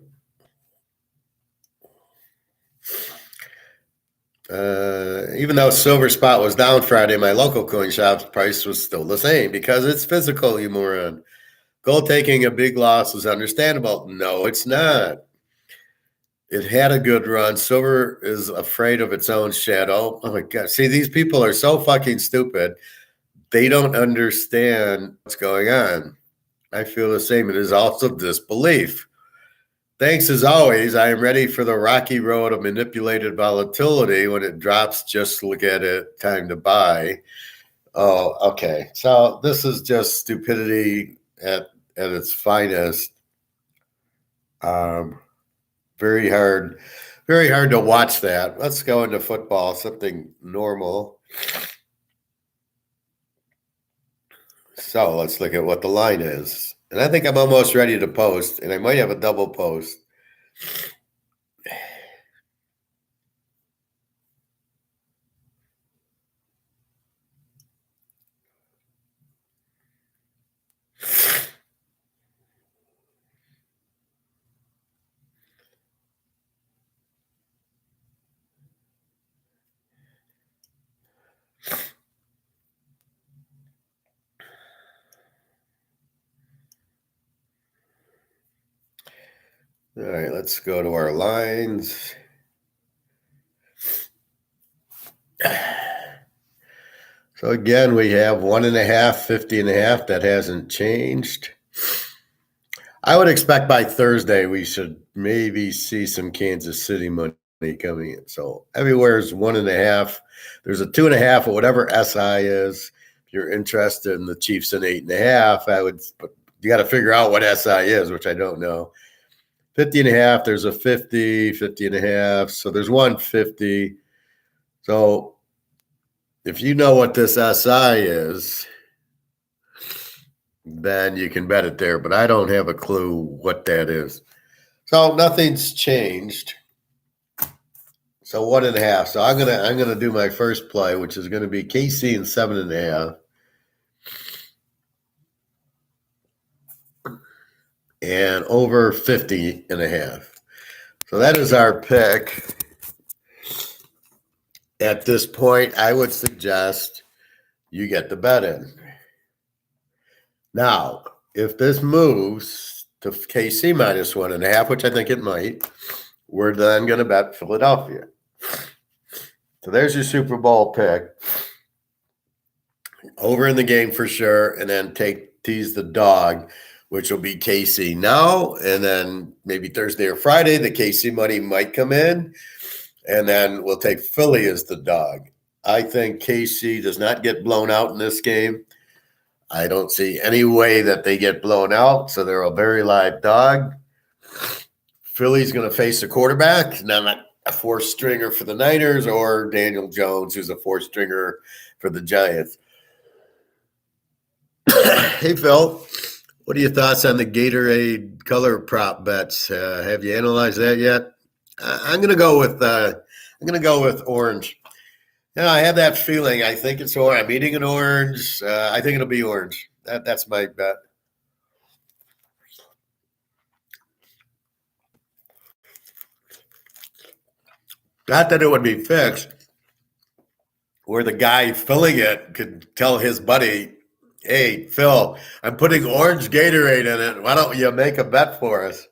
Speaker 1: Even though silver spot was down Friday, my local coin shop's price was still the same because it's physical, you moron. Gold taking a big loss is understandable. No, it's not. It had a good run. Silver is afraid of its own shadow. Oh my God. See, these people are so fucking stupid. They don't understand what's going on. I feel the same. It is also disbelief. Thanks as always. I am ready for the rocky road of manipulated volatility. When it drops, just look at it. Time to buy. Oh, okay. So this is just stupidity at its finest. Very hard to watch that. Let's go into football, something normal. So let's look at what the line is. And I think I'm almost ready to post, and I might have a double post. All right, let's go to our lines. So again, we have 1.5, 50.5. That hasn't changed. I would expect by Thursday we should maybe see some Kansas City money coming in. So everywhere is 1.5. There's a 2.5 or whatever SI is. If you're interested in the Chiefs in 8.5, but you got to figure out what SI is, which I don't know. 50.5, there's a 50, 50.5. So there's 150. So if you know what this SI is, then you can bet it there. But I don't have a clue what that is. So nothing's changed. So 1.5. So I'm gonna do my first play, which is gonna be KC in 7.5. And over 50.5. So that is our pick. At this point, I would suggest you get the bet in. Now, if this moves to KC minus 1.5, which I think it might, we're then going to bet Philadelphia. So there's your Super Bowl pick. Over in the game for sure, and then tease the dog, which will be KC now, and then maybe Thursday or Friday, the KC money might come in, and then we'll take Philly as the dog. I think KC does not get blown out in this game. I don't see any way that they get blown out, so they're a very live dog. Philly's going to face a quarterback, not a four-stringer for the Niners, or Daniel Jones, who's a four-stringer for the Giants. Hey, Phil, what are your thoughts on the Gatorade color prop bets? Have you analyzed that yet? I'm going to go with orange. I have that feeling. I think it's orange. I'm eating an orange. I think it'll be orange. That's my bet. Not that it would be fixed, where the guy filling it could tell his buddy, "Hey, Phil, I'm putting orange Gatorade in it. Why don't you make a bet for us?"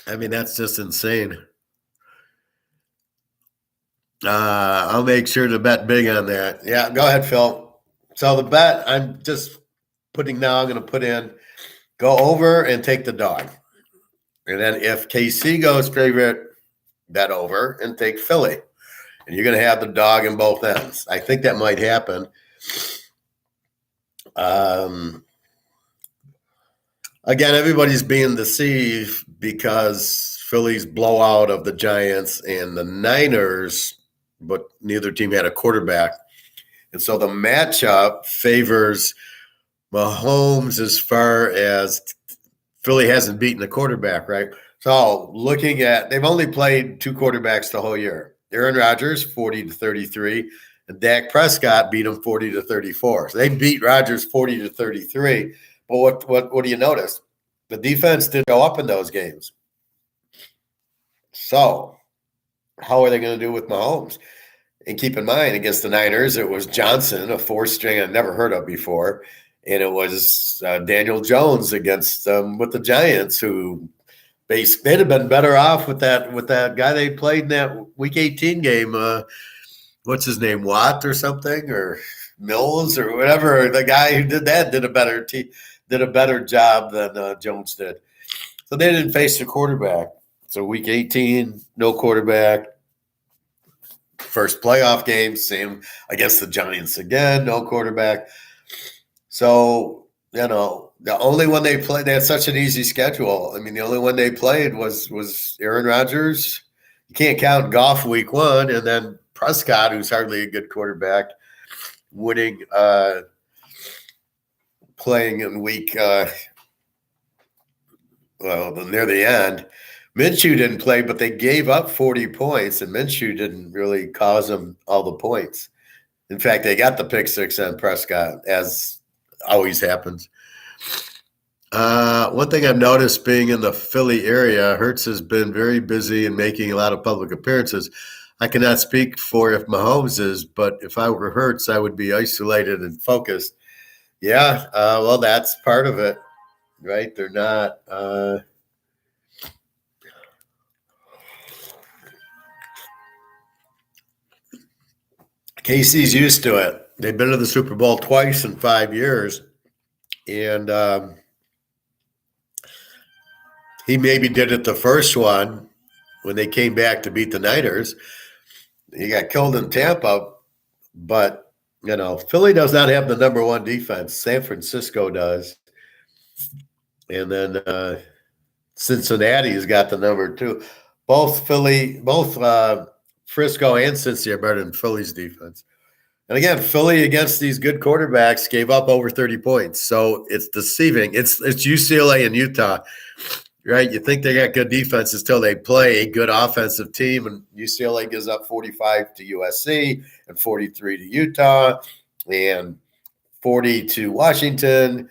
Speaker 1: I mean, that's just insane. I'll make sure to bet big on that. Yeah, go ahead, Phil. So the bet I'm just putting now, I'm going to put in, go over and take the dog. And then if KC goes favorite, bet over and take Philly. And you're going to have the dog in both ends. I think that might happen. Again, everybody's being deceived because Philly's blowout of the Giants and the Niners, but neither team had a quarterback. And so the matchup favors Mahomes as far as Philly hasn't beaten a quarterback, right? So looking at, they've only played two quarterbacks the whole year. Aaron Rodgers, 40-33, and Dak Prescott beat him 40-34. So they beat Rodgers 40-33. But what do you notice? The defense didn't go up in those games. So how are they going to do with Mahomes? And keep in mind, against the Niners, it was Johnson, a four-string I'd never heard of before, and it was Daniel Jones against with the Giants, who they'd have been better off with that guy they played in that Week 18 game. What's his name, Watt or something, or Mills or whatever? The guy who did that did a better job than Jones did. So they didn't face the quarterback. So Week 18, no quarterback. First playoff game, same against the Giants again, no quarterback. So, the only one they played, they had such an easy schedule. I mean, the only one they played was Aaron Rodgers. You can't count Goff week one, and then Prescott, who's hardly a good quarterback, winning, playing in week, near the end. Minshew didn't play, but they gave up 40 points, and Minshew didn't really cause them all the points. In fact, they got the pick six on Prescott, as always happens. One thing I've noticed being in the Philly area, Hurts has been very busy and making a lot of public appearances. I cannot speak for if Mahomes is, but if I were Hurts, I would be isolated and focused. Yeah, well, that's part of it, right? They're not KC's used to it. They've been to the Super Bowl twice in 5 years. And he maybe did it the first one when they came back to beat the Niners. He got killed in Tampa. But, Philly does not have the number one defense. San Francisco does. And then Cincinnati's got the number two. Both Frisco and Cincy are better than Philly's defense. And again, Philly against these good quarterbacks gave up over 30 points. So it's deceiving. It's UCLA and Utah, right? You think they got good defenses till they play a good offensive team, and UCLA gives up 45 to USC and 43 to Utah and 40 to Washington.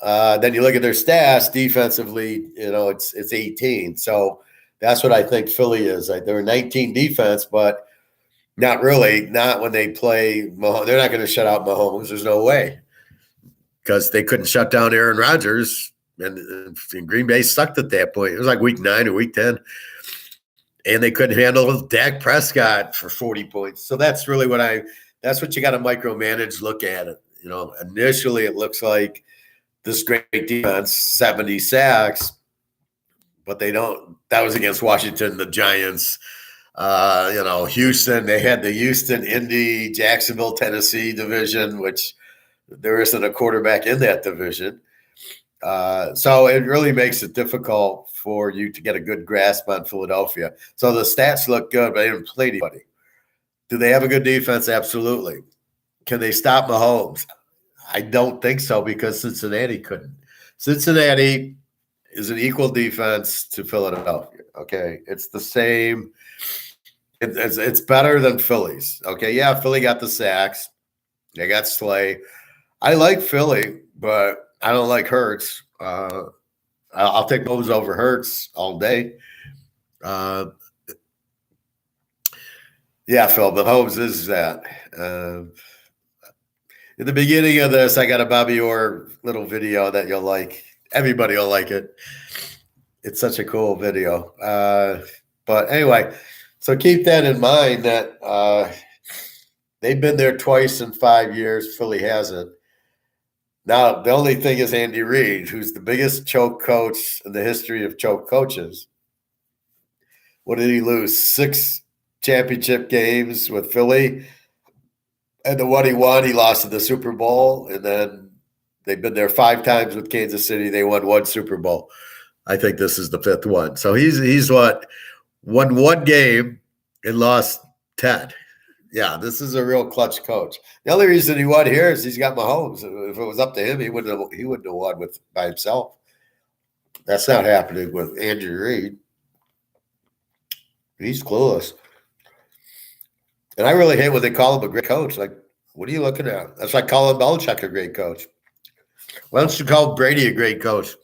Speaker 1: Then you look at their stats defensively, it's 18. So that's what I think Philly is. They're 19 defense, but not really. Not when they play Mahomes. They're not going to shut out Mahomes. There's no way, because they couldn't shut down Aaron Rodgers, and Green Bay sucked at that point. It was like week 9 or week 10, and they couldn't handle Dak Prescott for 40 points. So that's really that's what you got to micromanage. Look at it. Initially it looks like this great defense, 70 sacks. But they don't. That was against Washington, the Giants, Houston, they had the Houston, Indy, Jacksonville, Tennessee division, which there isn't a quarterback in that division. So it really makes it difficult for you to get a good grasp on Philadelphia. So the stats look good, but they didn't play anybody. Do they have a good defense? Absolutely. Can they stop Mahomes? I don't think so because Cincinnati couldn't. Cincinnati is an equal defense to Philadelphia. Okay, it's the same. It's better than Philly's. Okay, yeah, Philly got the sacks. They got Slay. I like Philly, but I don't like Hurts. I'll take Mahomes over Hurts all day. Yeah, Phil, Mahomes is that. In the beginning of this, I got a Bobby Orr little video that you'll like. Everybody will like it. It's such a cool video. But anyway, so keep that in mind that they've been there twice in 5 years. Philly hasn't. Now, the only thing is Andy Reid, who's the biggest choke coach in the history of choke coaches. What did he lose? 6 championship games with Philly. And the one he won, he lost in the Super Bowl. And then they've been there 5 times with Kansas City. They won 1 Super Bowl. I think this is the 5th one. So he's won 1 game and lost 10. Yeah, this is a real clutch coach. The only reason he won here is he's got Mahomes. If it was up to him, he wouldn't have won by himself. That's not happening with Andrew Reid. He's clueless. And I really hate when they call him a great coach. Like, what are you looking at? That's like calling Belichick a great coach. Why don't you call Brady a great coach?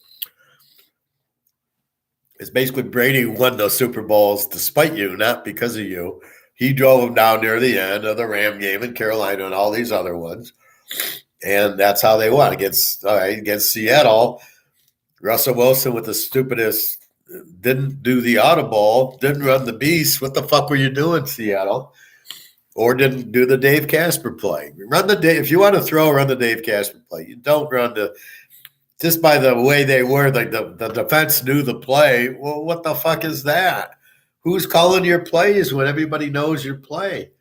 Speaker 1: It's basically Brady won those Super Bowls despite you, not because of you. He drove them down near the end of the Ram game in Carolina and all these other ones. And that's how they won against Seattle. Russell Wilson with the stupidest, didn't do the audible, didn't run the beast. What the fuck were you doing, Seattle? Or didn't do the Dave Casper play. If you want to throw, run the Dave Casper play. You don't run just by the way they were, like the defense knew the play. Well, what the fuck is that? Who's calling your plays when everybody knows your play?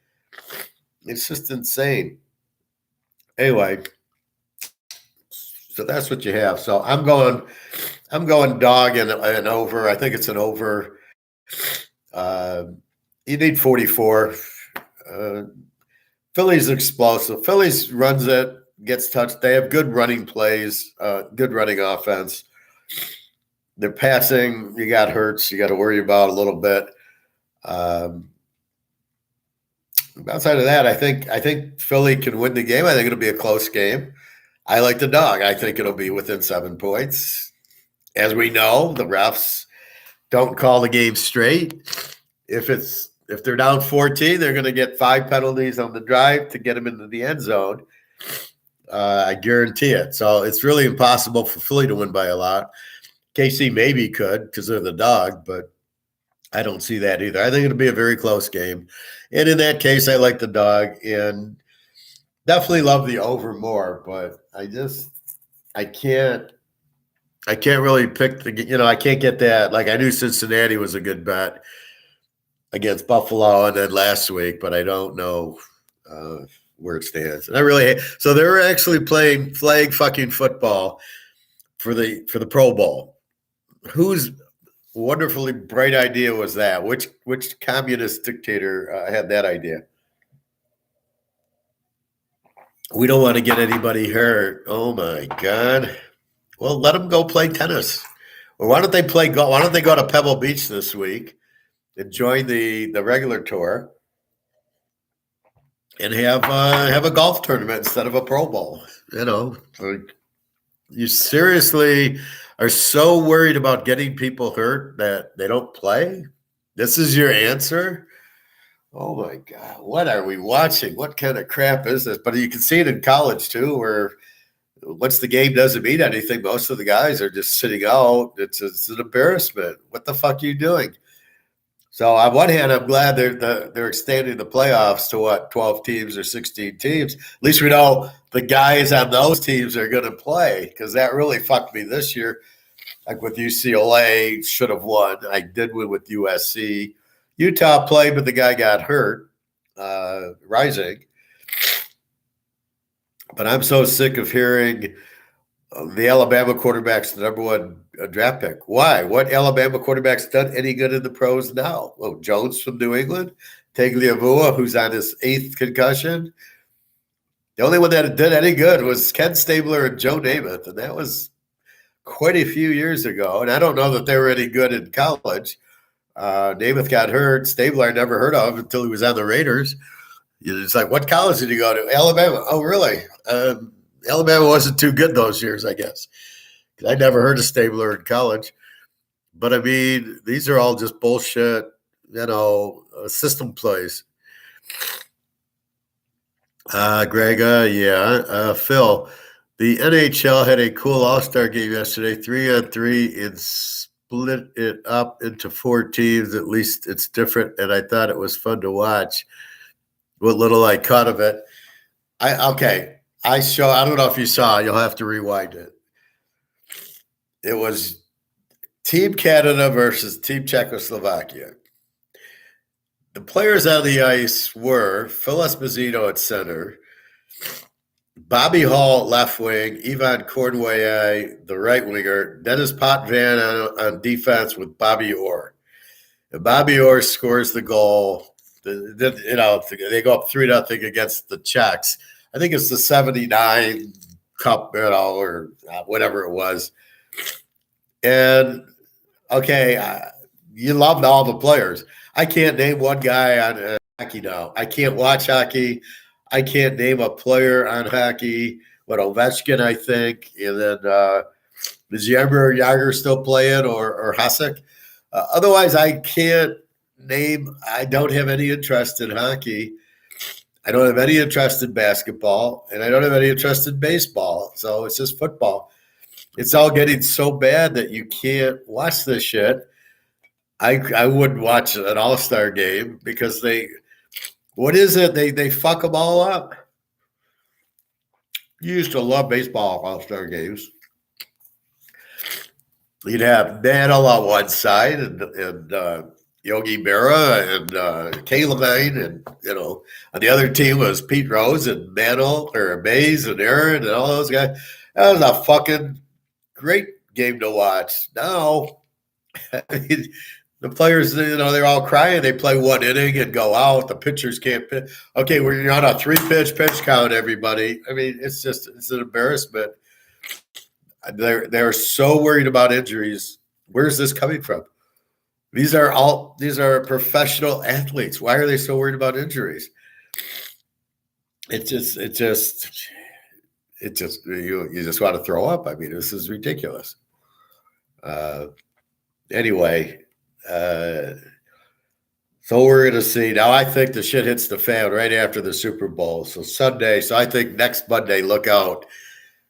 Speaker 1: It's just insane. Anyway, so that's what you have. So I'm going dog and over. I think it's an over. You need 44. Philly's explosive. Philly's runs it, gets touched. They have good running plays, good running offense. They're passing. You got Hurts. You got to worry about a little bit. Outside of that, I think Philly can win the game. I think it'll be a close game. I like the dog. I think it'll be within 7 points. As we know, the refs don't call the game straight. If they're down 14, they're going to get 5 penalties on the drive to get them into the end zone. I guarantee it. So it's really impossible for Philly to win by a lot. KC maybe could because they're the dog, but I don't see that either. I think it'll be a very close game. And in that case, I like the dog and definitely love the over more, but I can't really pick I can't get that. Like I knew Cincinnati was a good bet against Buffalo and then last week, but I don't know where it stands. And I really so they're actually playing flag fucking football for the Pro Bowl. Whose wonderfully bright idea was that? Which communist dictator had that idea? We don't want to get anybody hurt. Oh my God. Well, let them go play tennis. Or why don't they play golf? Why don't they go to Pebble Beach this week and join the regular tour and have a golf tournament instead of a Pro Bowl? You seriously are so worried about getting people hurt that they don't play? This is your answer? Oh my God, what are we watching? What kind of crap is this? But you can see it in college too, where once the game doesn't mean anything, most of the guys are just sitting out. It's an embarrassment. What the fuck are you doing? So on one hand, I'm glad they're extending the playoffs to 12 teams or 16 teams. At least we know the guys on those teams are going to play, because that really fucked me this year. Like with UCLA, should have won. I did win with USC. Utah played, but the guy got hurt, Rising. But I'm so sick of hearing the Alabama quarterback's the number one draft pick. Why? What Alabama quarterback's done any good in the pros now? Well, Jones from New England, Tagliabue, who's on his 8th concussion. The only one that did any good was Ken Stabler and Joe Namath, and that was quite a few years ago. And I don't know that they were any good in college. Namath got hurt. Stabler I never heard of until he was on the Raiders. It's like, what college did he go to? Alabama. Oh, really? Alabama wasn't too good those years, I guess. I never heard of Stabler in college. But, I mean, these are all just bullshit, system plays. Greg, Phil, the NHL had a cool All-Star game yesterday, 3-on-3, and split it up into 4 teams. At least it's different, and I thought it was fun to watch. What little I caught of it. I don't know if you saw, you'll have to rewind it. It was Team Canada versus Team Czechoslovakia. The players on the ice were Phil Esposito at center, Bobby Hall at left wing, Ivan Cornway, the right winger, Dennis Potvin on defense with Bobby Orr. And Bobby Orr scores the goal. They go up 3-0 against the Czechs. I think it's the 79 Cup, or whatever it was. And, you loved all the players. I can't name one guy on hockey now. I can't watch hockey. I can't name a player on hockey. Ovechkin, I think. And then is Yager still playing or Hasek? Otherwise, I can't name. I don't have any interest in hockey. I don't have any interest in basketball. And I don't have any interest in baseball. So it's just football. It's all getting so bad that you can't watch this shit. I wouldn't watch an All-Star game because they fuck them all up. You used to love baseball All-Star games. You'd have Mantle on one side and Yogi Berra and Kay Levine, and on the other team was Pete Rose and Mantle or Mays and Aaron and all those guys. That was a fucking great game to watch. Now, the players, they're all crying. They play 1 inning and go out. The pitchers can't pitch. Okay, we're on a 3-pitch pitch count, everybody. I mean, it's an embarrassment. They're so worried about injuries. Where's this coming from? These are professional athletes. Why are they so worried about injuries? You just want to throw up. I mean, this is ridiculous. Anyway. So we're going to see. Now, I think the shit hits the fan right after the Super Bowl. So Sunday, I think next Monday, look out.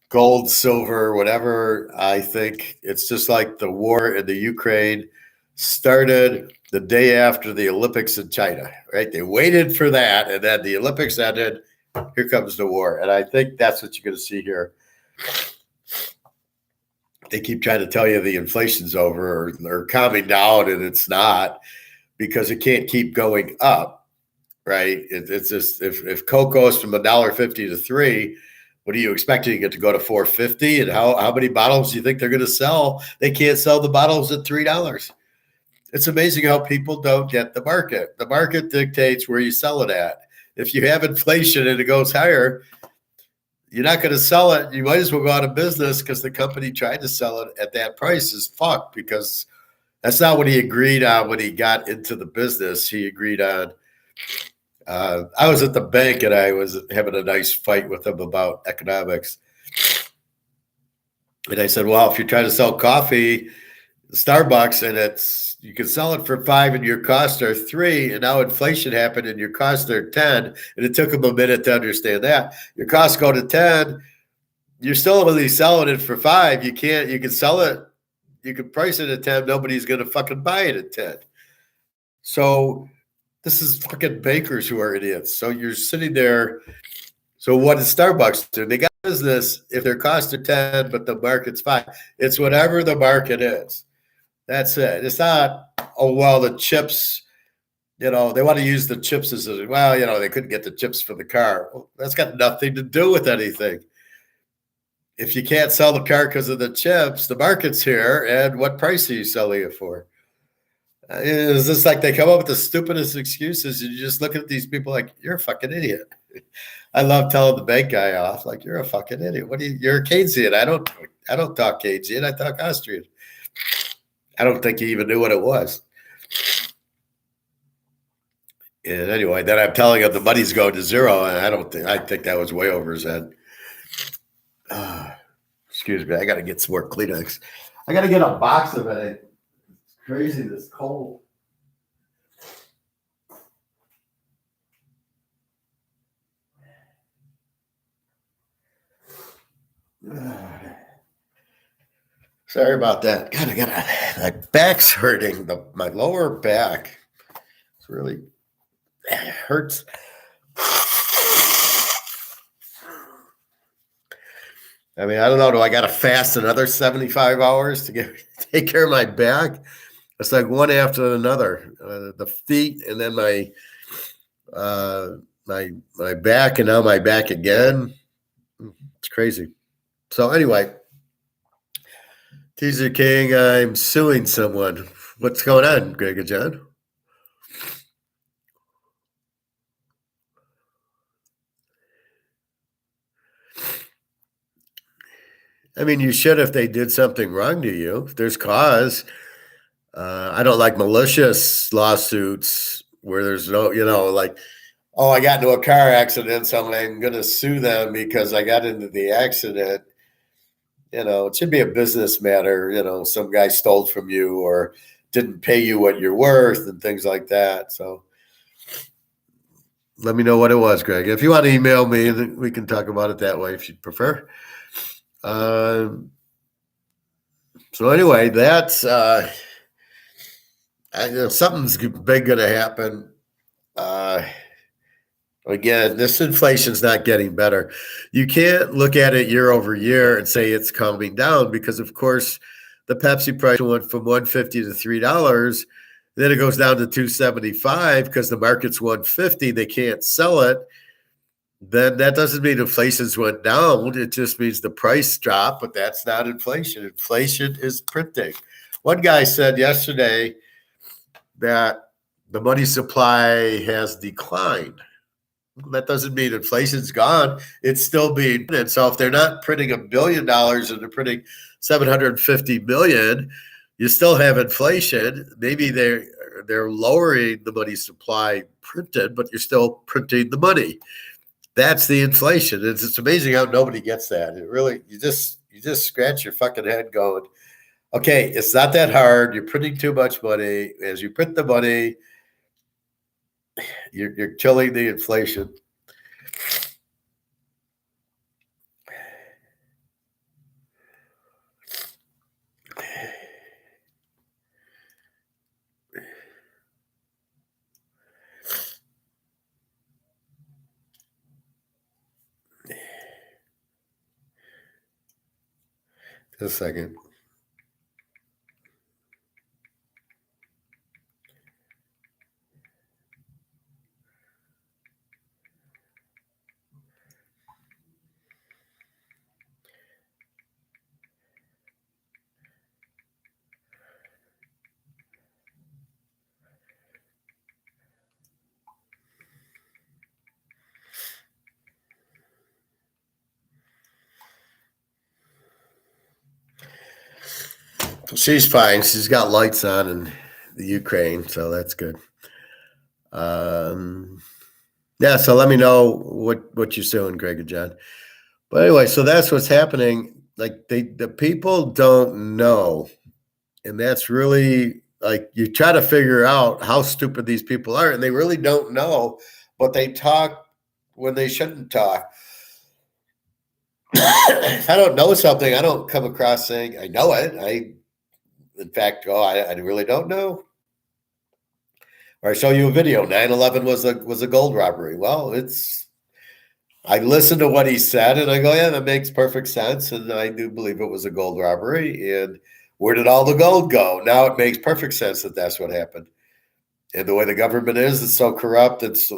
Speaker 1: Gold, silver, whatever. I think it's just like the war in the Ukraine started the day after the Olympics in China, right? They waited for that, and then the Olympics ended. Here comes the war. And I think that's what you're going to see here. They keep trying to tell you the inflation's over or calming down, and it's not, because it can't keep going up, right? It's just if Coke goes from $1.50 to $3, what are you expecting it to go to $4.50? And how many bottles do you think they're going to sell? They can't sell the bottles at $3. It's amazing how people don't get the market. The market dictates where you sell it at. If you have inflation and it goes higher, you're not going to sell it. You might as well go out of business because the company tried to sell it at that price is fucked, because that's not what he agreed on when he got into the business. He agreed on I was at the bank and I was having a nice fight with him about economics. And I said, well, if you're trying to sell coffee, Starbucks, and you can sell it for $5 and your costs are $3, and now inflation happened and your costs are $10, and it took him a minute to understand that. Your costs go to $10, you're still only selling it for $5. You can sell it, you can price it at $10, nobody's going to fucking buy it at $10. So this is fucking bankers who are idiots. So you're sitting there. So what does Starbucks do? They got business if their costs are 10, but the market's 5. It's whatever the market is. That's it. It's not, oh, well, the chips They want to use the chips as well. They couldn't get the chips for the car. Well, that's got nothing to do with anything. If you can't sell the car because of the chips, the market's here, and what price are you selling it for? It's just like they come up with the stupidest excuses, and you just look at these people like, you're a fucking idiot. I love telling the bank guy off, like, you're a fucking idiot. You're a Keynesian. I don't talk Keynesian. I talk Austrian. I don't think he even knew what it was. And anyway, then I'm telling him the money's going to zero, and I think that was way over his head. Excuse me, I got to get some more Kleenex. I got to get a box of it. It's crazy, this cold. Sorry about that. God, my back's hurting. My lower back. It's really hurts. I mean, I don't know. Do I got to fast another 75 hours to take care of my back? It's like one after another. The feet, and then my back, and now my back again. It's crazy. So anyway, Teaser King, I'm suing someone. What's going on, Greg and John? I mean, you should if they did something wrong to you. If there's cause. I don't like malicious lawsuits where there's no, like, oh, I got into a car accident, so I'm going to sue them because I got into the accident. It should be a business matter. Some guy stole from you or didn't pay you what you're worth and things like that. So let me know what it was, Greg. If you want to email me, we can talk about it that way if you prefer. So anyway, that's something's big going to happen. Again, this inflation's not getting better. You can't look at it year over year and say it's coming down because, of course, the Pepsi price went from $1.50 to $3. Then it goes down to $2.75 because the market's $1.50. They can't sell it. Then that doesn't mean inflation's went down. It just means the price dropped, but that's not inflation. Inflation is printing. One guy said yesterday that the money supply has declined. That doesn't mean inflation's gone. It's still being printed. So if they're not printing $1 billion and they're printing 750 million, you still have inflation. Maybe they're lowering the money supply printed, but you're still printing the money. That's the inflation. It's amazing how nobody gets that. It really, you just scratch your fucking head going, okay, it's not that hard. You're printing too much money. As you print the money, you're killing the inflation. Just a second. She's fine. She's got lights on in the Ukraine, so that's good. Yeah, so let me know what you're doing, Greg and John. But anyway, so that's what's happening. Like the people don't know, and that's really like you try to figure out how stupid these people are, and they really don't know, but they talk when they shouldn't talk. If I don't know something, I don't come across saying I know it. In fact, I really don't know. Or I show you a video. 9/11 was a gold robbery. Well, I listened to what he said and I go, yeah, that makes perfect sense. And I do believe it was a gold robbery. And where did all the gold go? Now it makes perfect sense that that's what happened. And the way the government is, it's so corrupt, it's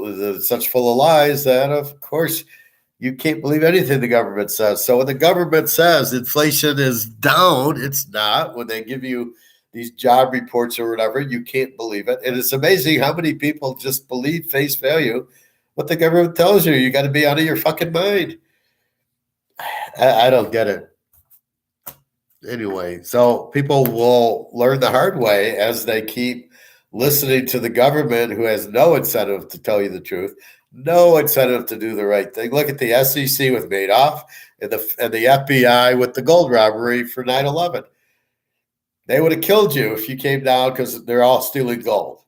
Speaker 1: such full of lies that, of course, you can't believe anything the government says. So when the government says inflation is down, it's not. When they give you these job reports or whatever, you can't believe it. And it's amazing how many people just believe face value what the government tells you. You got to be out of your fucking mind. I don't get it. Anyway, so people will learn the hard way as they keep listening to the government, who has no incentive to tell you the truth, no incentive to do the right thing. Look at the SEC with Madoff and the FBI with the gold robbery for 9/11. They would have killed you if you came down because they're all stealing gold.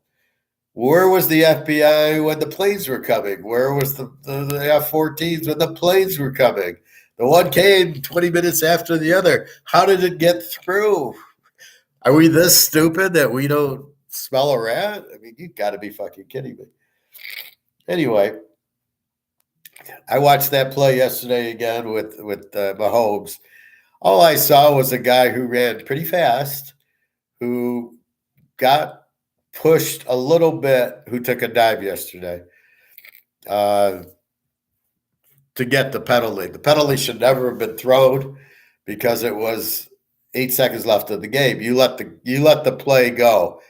Speaker 1: Where was the FBI when the planes were coming? Where was the F-14s when the planes were coming? The one came 20 minutes after the other. How did it get through? Are we this stupid that we don't smell a rat? I mean, you've got to be fucking kidding me. Anyway, I watched that play yesterday again with Mahomes. All I saw was a guy who ran pretty fast, who got pushed a little bit, who took a dive yesterday to get the penalty. The penalty should never have been thrown because it was 8 seconds left of the game. You let the play go.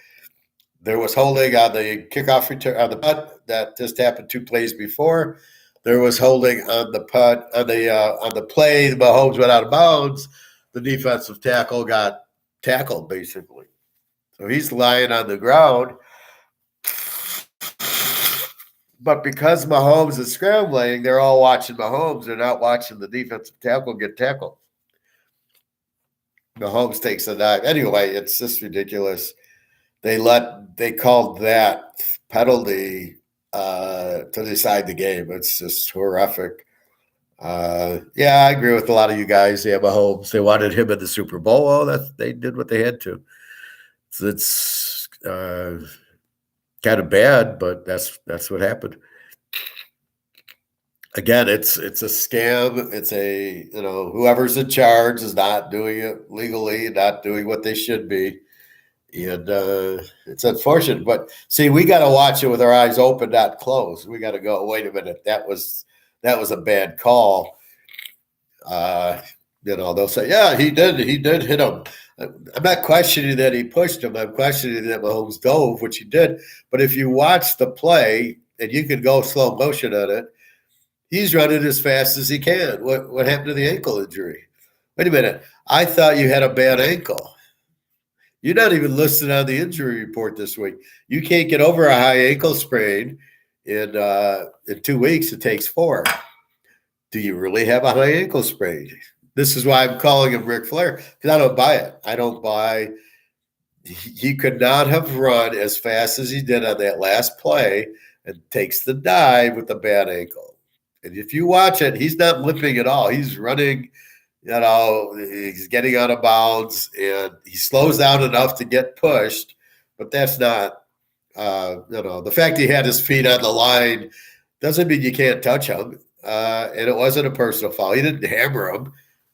Speaker 1: There was holding on the kickoff return on the punt that just happened 2 plays before. There was holding on the punt on the play. Mahomes went out of bounds. The defensive tackle got tackled basically, so he's lying on the ground. But because Mahomes is scrambling, they're all watching Mahomes. They're not watching the defensive tackle get tackled. Mahomes takes a dive. Anyway, it's just ridiculous. They called that penalty to decide the game. It's just horrific. Yeah, I agree with a lot of you guys. Yeah, Mahomes, they wanted him in the Super Bowl. Well, they did what they had to. So it's kind of bad, but that's what happened. Again, it's a scam. It's whoever's in charge is not doing it legally, not doing what they should be. And it's unfortunate, but see, we got to watch it with our eyes open, not closed. We got to go, wait a minute, that was a bad call. They'll say, yeah, he did hit him. I'm not questioning that he pushed him. I'm questioning that Mahomes dove, which he did. But if you watch the play, and you can go slow motion on it, he's running as fast as he can. What happened to the ankle injury? Wait a minute. I thought you had a bad ankle. You're not even listed on the injury report this week. You can't get over a high ankle sprain in 2 weeks. It takes 4. Do you really have a high ankle sprain? This is why I'm calling him Ric Flair, because I don't buy it. I don't buy he could not have run as fast as he did on that last play and takes the dive with a bad ankle. And if you watch it, he's not limping at all. He's running. He's getting out of bounds and he slows down enough to get pushed, but that's not, the fact he had his feet on the line doesn't mean you can't touch him. And it wasn't a personal foul. He didn't hammer him.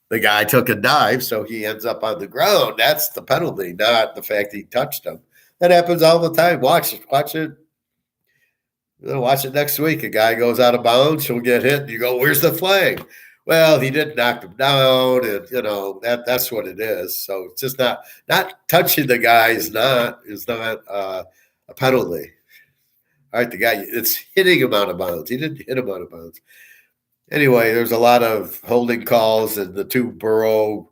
Speaker 1: The guy took a dive, so he ends up on the ground. That's the penalty, not the fact he touched him. That happens all the time. Watch it. Watch it next week. A guy goes out of bounds, he'll get hit, and you go, where's the flag? Well, he didn't knock him down, and that's what it is. So it's just not touching the guy is not a penalty. All right, the guy, it's hitting him out of bounds. He didn't hit him out of bounds. Anyway, there's a lot of holding calls, and the 2 Burrow,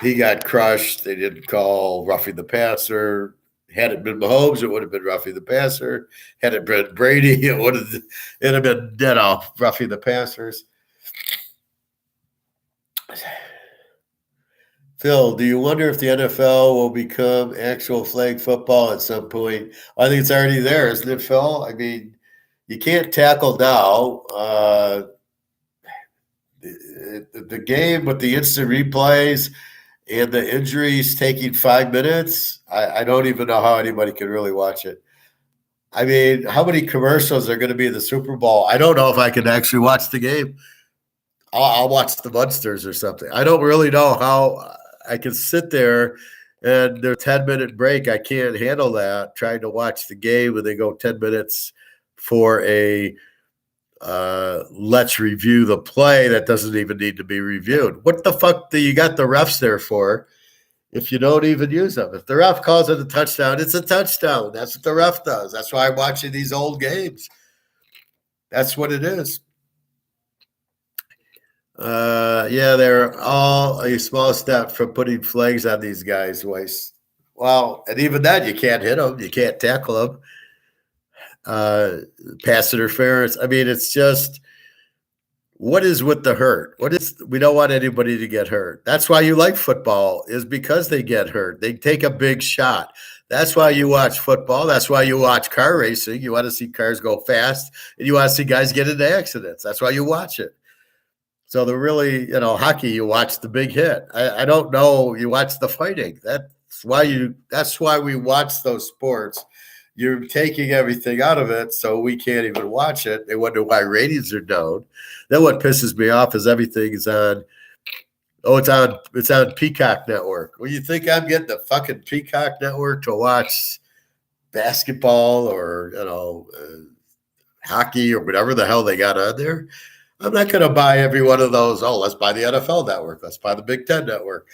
Speaker 1: he got crushed. They didn't call roughing the passer. Had it been Mahomes, it would have been roughing the passer. Had it been Brady, it would have been dead off roughing the passers. Phil, do you wonder if the NFL will become actual flag football at some point? I think it's already there, isn't it, Phil? I mean, you can't tackle now. The game with the instant replays and the injuries taking 5 minutes, I don't even know how anybody can really watch it. I mean, how many commercials are going to be in the Super Bowl? I don't know if I can actually watch the game. I'll watch the Munsters or something. I don't really know how I can sit there and their 10-minute break, I can't handle that. Trying to watch the game and they go 10 minutes for a let's review the play that doesn't even need to be reviewed. What the fuck do you got the refs there for if you don't even use them? If the ref calls it a touchdown, it's a touchdown. That's what the ref does. That's why I'm watching these old games. That's what it is. Yeah, they're all a small step from putting flags on these guys' waist. Well, and even then, you can't hit them. You can't tackle them. Pass interference. I mean, it's just, what is with the hurt? We don't want anybody to get hurt. That's why you like football, is because they get hurt. They take a big shot. That's why you watch football. That's why you watch car racing. You want to see cars go fast, and you want to see guys get into accidents. That's why you watch it. So hockey, you watch the big hit. I don't know. You watch the fighting. That's why we watch those sports. You're taking everything out of it, so we can't even watch it. They wonder why ratings are down. Then what pisses me off is everything is on. Oh, it's on Peacock Network. Well, you think I'm getting the fucking Peacock Network to watch basketball or hockey or whatever the hell they got on there? I'm not going to buy every one of those. Oh, let's buy the NFL Network. Let's buy the Big Ten Network.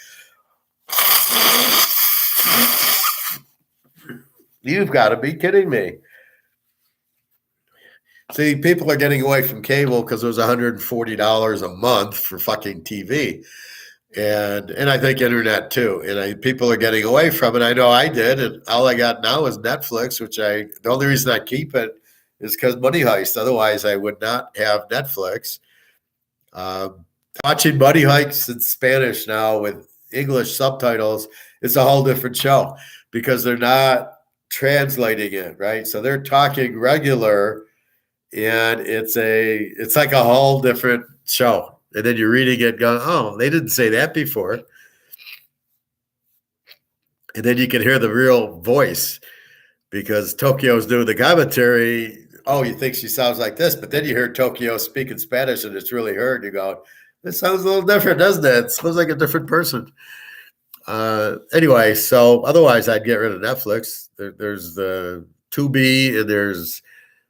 Speaker 1: You've got to be kidding me. See, people are getting away from cable because it was $140 a month for fucking TV. And I think internet too. And people are getting away from it. I know I did. And all I got now is Netflix, the only reason I keep it is because Money Heist. Otherwise, I would not have Netflix. Watching Money Heist in Spanish now with English subtitles, it's a whole different show because they're not translating it, right? So they're talking regular, and it's like a whole different show. And then you're reading it going, oh, they didn't say that before. And then you can hear the real voice because Tokyo's doing the commentary. Oh, you think she sounds like this, but then you hear Tokyo speaking Spanish and it's really her. And you go, this sounds a little different, doesn't it? It sounds like a different person. Anyway, so otherwise I'd get rid of Netflix. There's the Tubi and there's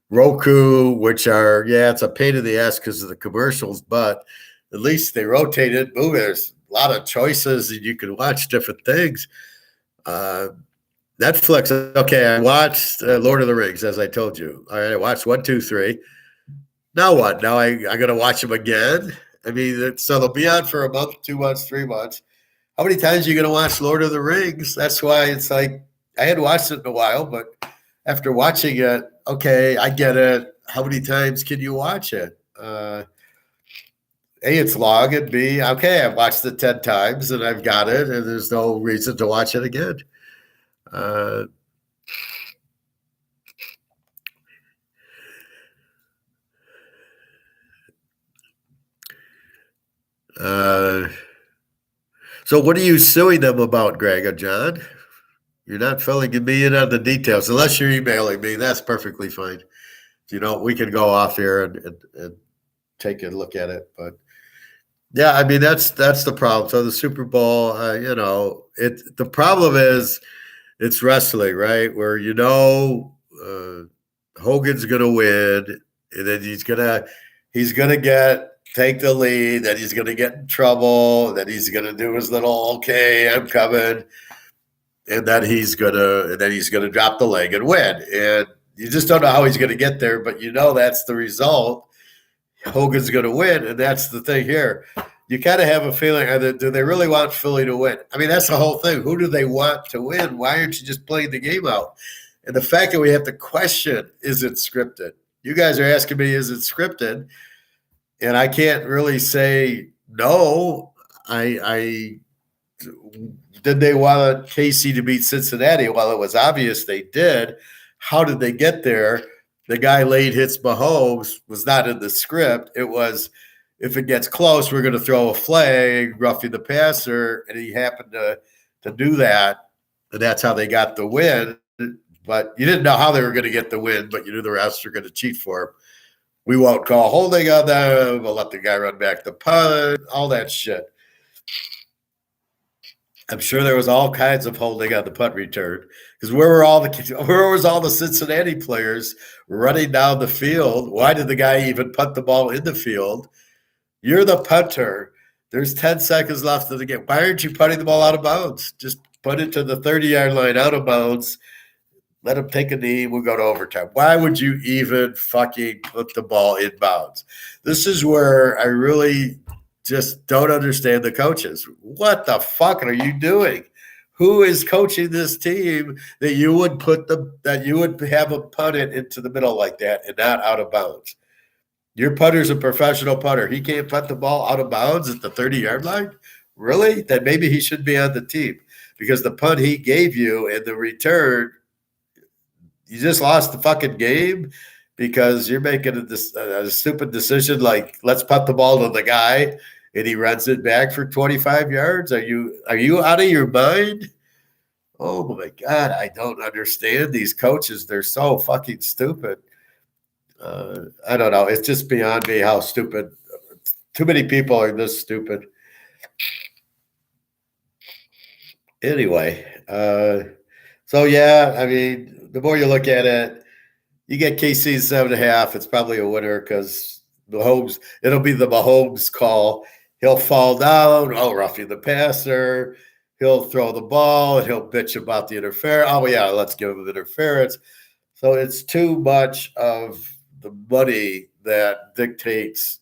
Speaker 1: Roku, which are, it's a pain in the ass because of the commercials, but at least they rotate it. Move. There's a lot of choices and you can watch different things. Netflix, okay, I watched Lord of the Rings, as I told you. All right, I watched 1, 2, 3. Now what? Now I'm going to watch them again? I mean, so they'll be on for a month, 2 months, 3 months. How many times are you going to watch Lord of the Rings? That's why it's like, I hadn't watched it in a while, but after watching it, okay, I get it. How many times can you watch it? A, it's long, and B, okay, I've watched it 10 times and I've got it, and there's no reason to watch it again. So what are you suing them about, Greg or John? You're not filling me in on the details. Unless you're emailing me, that's perfectly fine. We can go off here and take a look at it. But yeah, I mean, that's the problem. So the Super Bowl, the problem is it's wrestling, right? Where Hogan's gonna win, and then he's gonna take the lead, then he's gonna get in trouble, then he's gonna do his little okay, I'm coming, and then he's gonna drop the leg and win. And you just don't know how he's gonna get there, but that's the result. Hogan's gonna win, and that's the thing here. You kind of have a feeling, do they really want Philly to win? I mean, that's the whole thing. Who do they want to win? Why aren't you just playing the game out? And the fact that we have to question, is it scripted? You guys are asking me, is it scripted? And I can't really say no. Did they want KC to beat Cincinnati? Well, it was obvious they did. How did they get there? The guy late hits Mahomes was not in the script. It was, if it gets close, we're going to throw a flag, roughing the passer, and he happened to do that, and that's how they got the win. But you didn't know how they were going to get the win, but you knew the refs were going to cheat for him. We won't call holding on them. We'll let the guy run back the punt, all that shit. I'm sure there was all kinds of holding on the punt return because where was all the Cincinnati players running down the field? Why did the guy even punt the ball in the field? You're the punter. There's 10 seconds left in the game. Why aren't you punting the ball out of bounds? Just put it to the 30-yard line out of bounds. Let him take a knee. We'll go to overtime. Why would you even fucking put the ball in bounds? This is where I really just don't understand the coaches. What the fuck are you doing? Who is coaching this team that you would have a punt it into the middle like that and not out of bounds? Your punter's a professional punter. He can't punt the ball out of bounds at the 30-yard line? Really? Then maybe he should be on the team because the punt he gave you and the return, you just lost the fucking game because you're making a stupid decision like let's punt the ball to the guy and he runs it back for 25 yards. Are you out of your mind? Oh my God, I don't understand these coaches. They're so fucking stupid. I don't know. It's just beyond me how stupid. Too many people are this stupid. Anyway, so yeah, I mean, the more you look at it, you get KC 7.5. It's probably a winner because it'll be the Mahomes call. He'll fall down. Oh, roughing the passer. He'll throw the ball and he'll bitch about the interference. Oh, yeah, let's give him interference. So it's too much of the money that dictates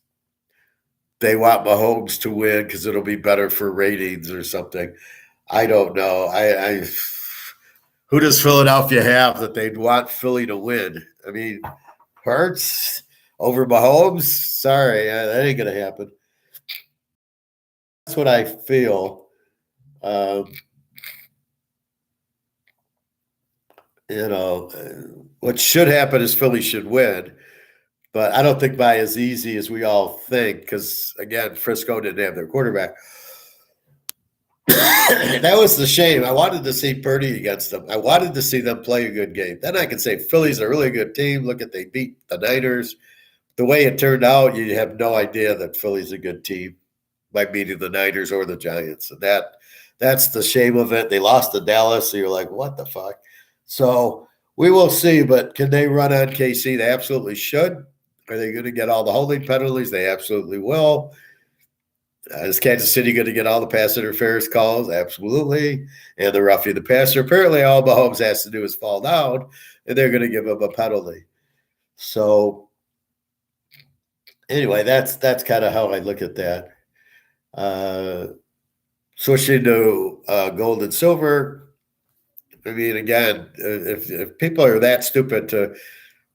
Speaker 1: they want Mahomes to win because it'll be better for ratings or something. I don't know. Who does Philadelphia have that they'd want Philly to win? I mean, Hurts over Mahomes? Sorry, that ain't going to happen. That's what I feel. What should happen is Philly should win. But I don't think by as easy as we all think because, again, Frisco didn't have their quarterback. That was the shame. I wanted to see Purdy against them. I wanted to see them play a good game. Then I could say Philly's a really good team. Look at they beat the Niners. The way it turned out, you have no idea that Philly's a good team by beating the Niners or the Giants. And that's the shame of it. They lost to Dallas, so you're like, what the fuck? So we will see, but can they run on KC? They absolutely should. Are they going to get all the holding penalties? They absolutely will. Is Kansas City going to get all the pass interference calls? Absolutely. And the roughing the passer. Apparently, all Mahomes has to do is fall down, and they're going to give him a penalty. So, anyway, that's kind of how I look at that. Switching to gold and silver. I mean, again, if people are that stupid to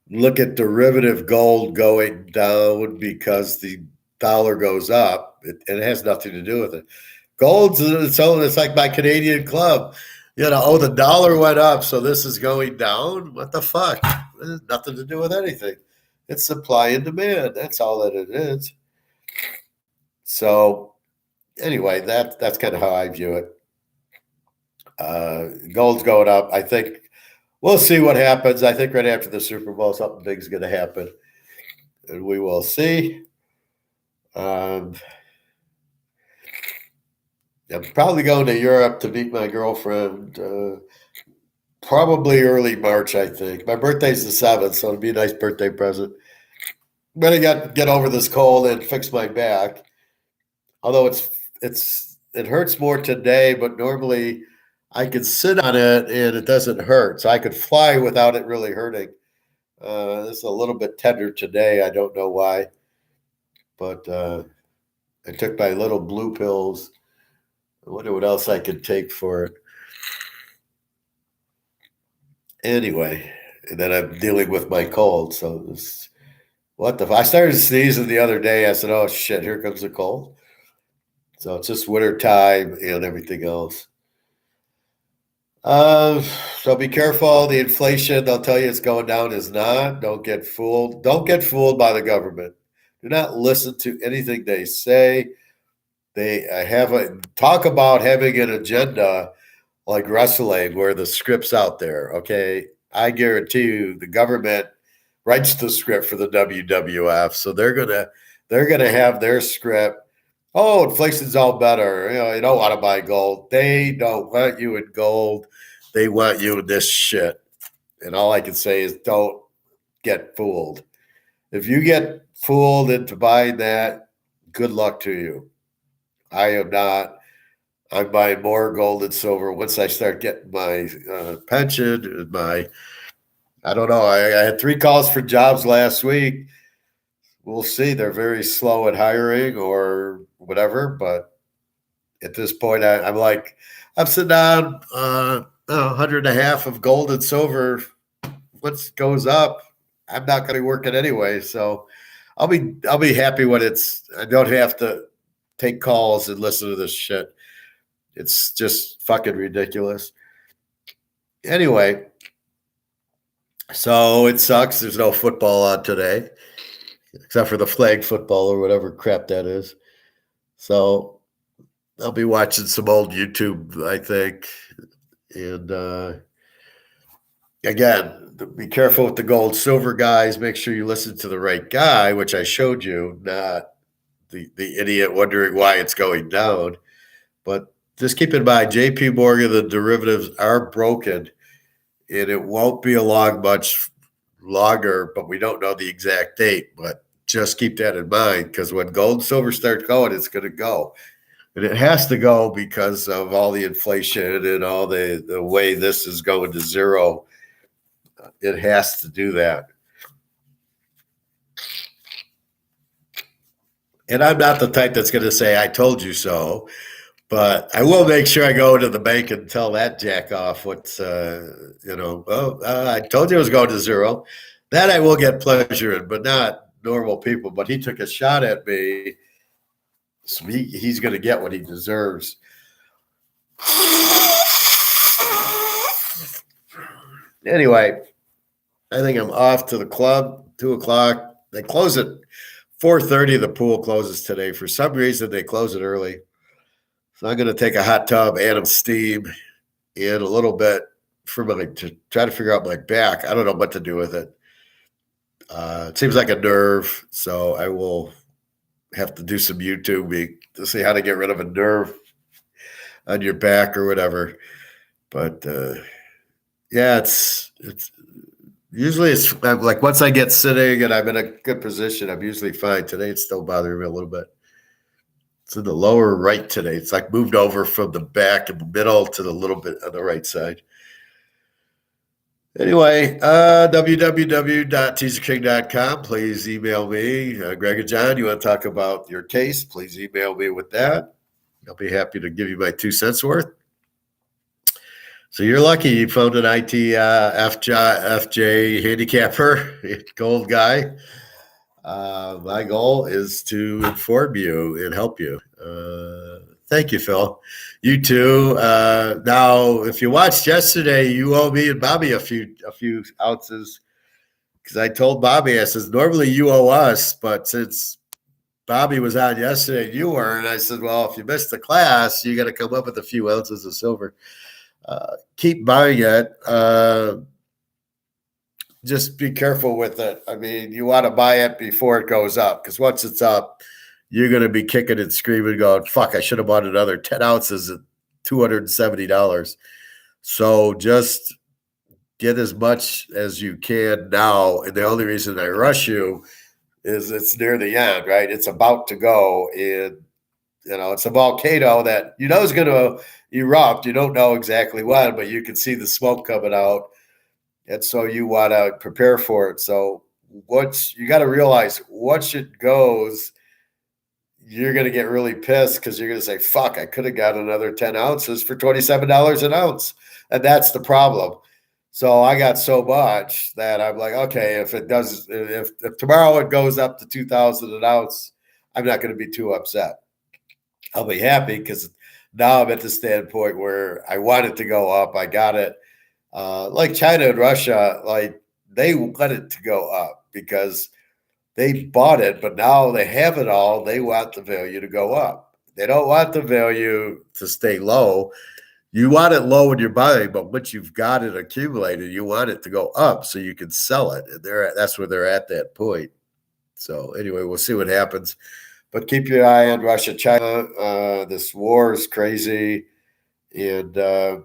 Speaker 1: look at derivative gold going down because the dollar goes up, it has nothing to do with it. Gold's it's like my Canadian club. The dollar went up, so this is going down. What the fuck? It has nothing to do with anything. It's supply and demand. That's all that it is. So anyway, that's kind of how I view it. Gold's going up. I think we'll see what happens. I think right after the Super Bowl, something big's going to happen, and we will see. I'm probably going to Europe to meet my girlfriend. Probably early March, I think. My birthday's the 7th, so it'll be a nice birthday present. I'm going to get over this cold and fix my back. Although it hurts more today, but normally I can sit on it and it doesn't hurt. So I could fly without it really hurting. It's a little bit tender today. I don't know why. But I took my little blue pills. I wonder what else I could take for it. Anyway, and then I'm dealing with my cold. So I started sneezing the other day. I said, oh, shit, here comes the cold. So it's just winter time and everything else. So be careful. The inflation, they'll tell you it's going down, is not. Don't get fooled. Don't get fooled by the government. Do not listen to anything they say. They talk about having an agenda like wrestling where the script's out there, okay? I guarantee you the government writes the script for the WWF, so they're gonna have their script. oh, inflation's all better. You don't want to buy gold. They don't want you in gold. They want you in this shit. And all I can say is don't get fooled. If you get fooled into buying that, good luck to you. I am not. I'm buying more gold and silver once I start getting my pension and my. I don't know. I had 3 calls for jobs last week. We'll see. They're very slow at hiring or whatever. But at this point, I'm sitting on 100.5 of gold and silver. What goes up, I'm not going to be working anyway. So I'll be happy when I don't have to take calls and listen to this shit. It's just fucking ridiculous. Anyway, so it sucks. There's no football on today, except for the flag football or whatever crap that is. So I'll be watching some old YouTube, I think. And again, be careful with the gold silver guys. Make sure you listen to the right guy, which I showed you, not the idiot wondering why it's going down. But just keep in mind, JP Morgan, the derivatives are broken, and it won't be along much longer, but we don't know the exact date. But just keep that in mind, because when gold and silver start going, it's going to go. And it has to go because of all the inflation and all the way this is going to zero. It has to do that. And I'm not the type that's going to say, I told you so. But I will make sure I go to the bank and tell that jack off what's, I told you it was going to zero. That I will get pleasure in, but not normal people. But he took a shot at me. So he's going to get what he deserves. Anyway, I think I'm off to the club, 2:00. They close at 4:30. The pool closes today. For some reason, they close it early. So I'm going to take a hot tub, add some steam, and a little bit to try to figure out my back. I don't know what to do with it. It seems like a nerve, so I will have to do some YouTube to see how to get rid of a nerve on your back or whatever. But yeah, it's usually it's like once I get sitting and I'm in a good position, I'm usually fine. Today it's still bothering me a little bit. It's in the lower right today. It's like moved over from the back and the middle to the little bit on the right side. Anyway, www.teaserking.com. Please email me. Greg and John, you want to talk about your case? Please email me with that. I'll be happy to give you my 2 cents worth. So you're lucky you found an FJ handicapper, gold guy. My goal is to inform you and help you. Thank you, Phil. You too. Now, if you watched yesterday, you owe me and Bobby a few ounces, because I told Bobby, I says, normally you owe us, but since Bobby was on yesterday and you weren't, I said, well, if you missed the class, you got to come up with a few ounces of silver. Keep buying it. Just be careful with it. I mean, you want to buy it before it goes up, because once it's up, you're going to be kicking and screaming, going, fuck, I should have bought another 10 ounces at $270. So just get as much as you can now. And the only reason I rush you is it's near the end, right? It's about to go. And, it's a volcano that is going to erupt. You don't know exactly when, but you can see the smoke coming out. And so you want to prepare for it. So you got to realize once it goes, you're going to get really pissed, because you're going to say, fuck, I could have got another 10 ounces for $27 an ounce. And that's the problem. So I got so much that I'm like, okay, if tomorrow it goes up to 2,000 an ounce, I'm not going to be too upset. I'll be happy, because now I'm at the standpoint where I want it to go up. I got it. Like China and Russia, like they want it to go up because they bought it, but now they have it all. They want the value to go up. They don't want the value to stay low. You want it low when you're buying, but once you've got it accumulated, you want it to go up so you can sell it. And that's where they're at that point. So anyway, we'll see what happens. But keep your eye on Russia, China. This war is crazy, and the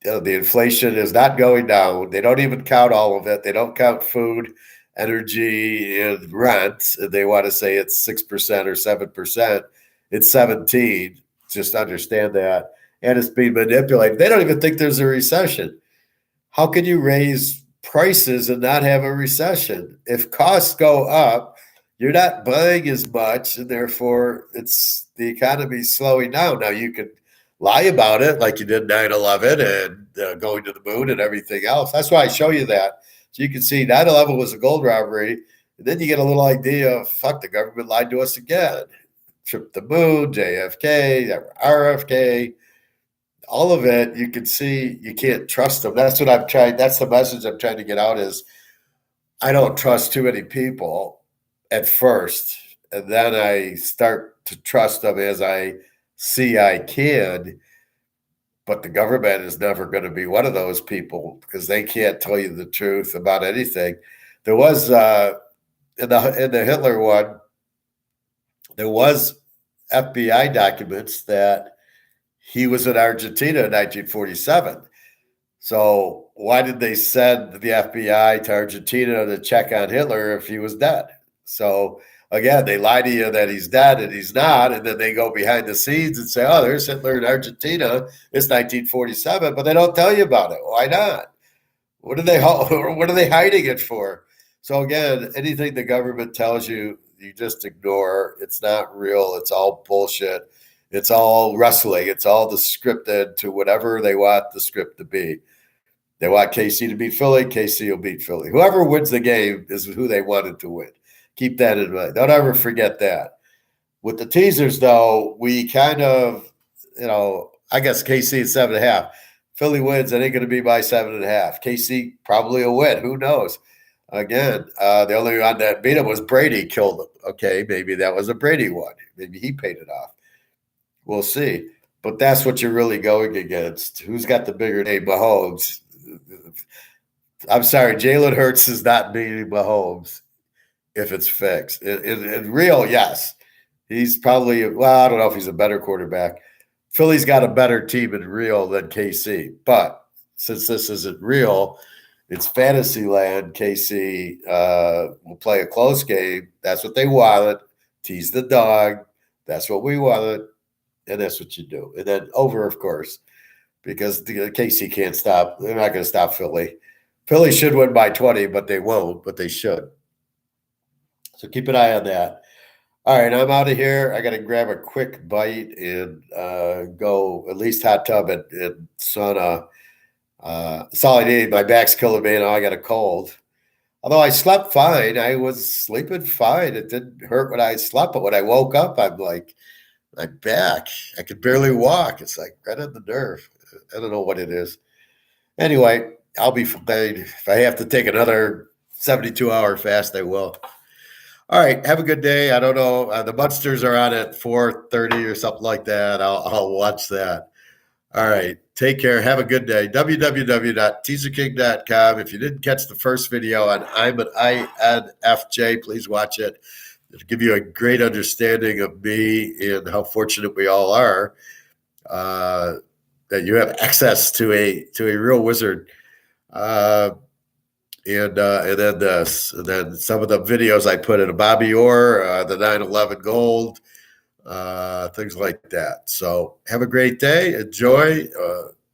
Speaker 1: inflation is not going down. They don't even count all of it. They don't count food, energy, and rent. They want to say it's 6% or 7%. It's 17. Just understand that. And it's being manipulated. They don't even think there's a recession. How can you raise prices and not have a recession? If costs go up, you're not buying as much, and therefore it's the economy's slowing down. Now you can lie about it like you did 9/11 and going to the moon and everything else. That's why I show you that. So you can see 9/11 was a gold robbery. And then you get a little idea of, fuck, the government lied to us again. Trip the moon, JFK, RFK, all of it. You can see you can't trust them. That's what I'm trying. That's the message I'm trying to get out is I don't trust too many people at first. And then I start to trust them as I see I can, but the government is never going to be one of those people because they can't tell you the truth about anything. There was in the Hitler one, there was FBI documents that he was in Argentina in 1947. So why did they send the FBI to Argentina to check on Hitler if he was dead? So again, they lie to you that he's dead and he's not, and then they go behind the scenes and say, oh, there's Hitler in Argentina. It's 1947, but they don't tell you about it. Why not? What are they hiding it for? So again, anything the government tells you, you just ignore. It's not real. It's all bullshit. It's all wrestling. It's all the scripted to whatever they want the script to be. They want KC to beat Philly. KC will beat Philly. Whoever wins the game is who they wanted to win. Keep that in mind. Don't ever forget that. With the teasers, though, we kind of, I guess KC is 7.5. Philly wins. It ain't going to be by 7.5. KC probably will win. Who knows? Again, the only one that beat him was Brady killed him. Okay, maybe that was a Brady one. Maybe he paid it off. We'll see. But that's what you're really going against. Who's got the bigger name? Mahomes. I'm sorry, Jalen Hurts is not beating Mahomes if it's fixed. In real, yes. He's probably, I don't know if he's a better quarterback. Philly's got a better team in real than KC. But since this isn't real, it's fantasy land. KC will play a close game. That's what they wanted. Tease the dog. That's what we wanted. And that's what you do. And then over, of course, because the KC can't stop. They're not going to stop Philly. Philly should win by 20, but they won't, but they should. So keep an eye on that. All right, I'm out of here. I got to grab a quick bite and go at least hot tub and sauna. That's all I need. My back's killing me, and I got a cold. Although I slept fine. I was sleeping fine. It didn't hurt when I slept, but when I woke up, I'm like, my back, I could barely walk. It's like right on the nerve. I don't know what it is. Anyway, I'll be fine. If I have to take another 72-hour fast, I will. All right, have a good day. I don't know. The Munsters are on at 4:30 or something like that. I'll watch that. All right, take care. Have a good day. www.teaserking.com. If you didn't catch the first video on I'm an INFJ, please watch it. It'll give you a great understanding of me and how fortunate we all are that you have access to a real wizard. And then some of the videos I put in Bobby Orr, the 9/11 gold, things like that. So have a great day. Enjoy.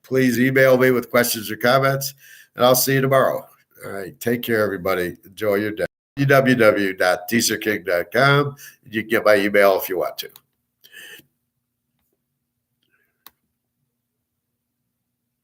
Speaker 1: Please email me with questions or comments, and I'll see you tomorrow. All right. Take care, everybody. Enjoy your day. www.teaserking.com. You can get my email if you want to.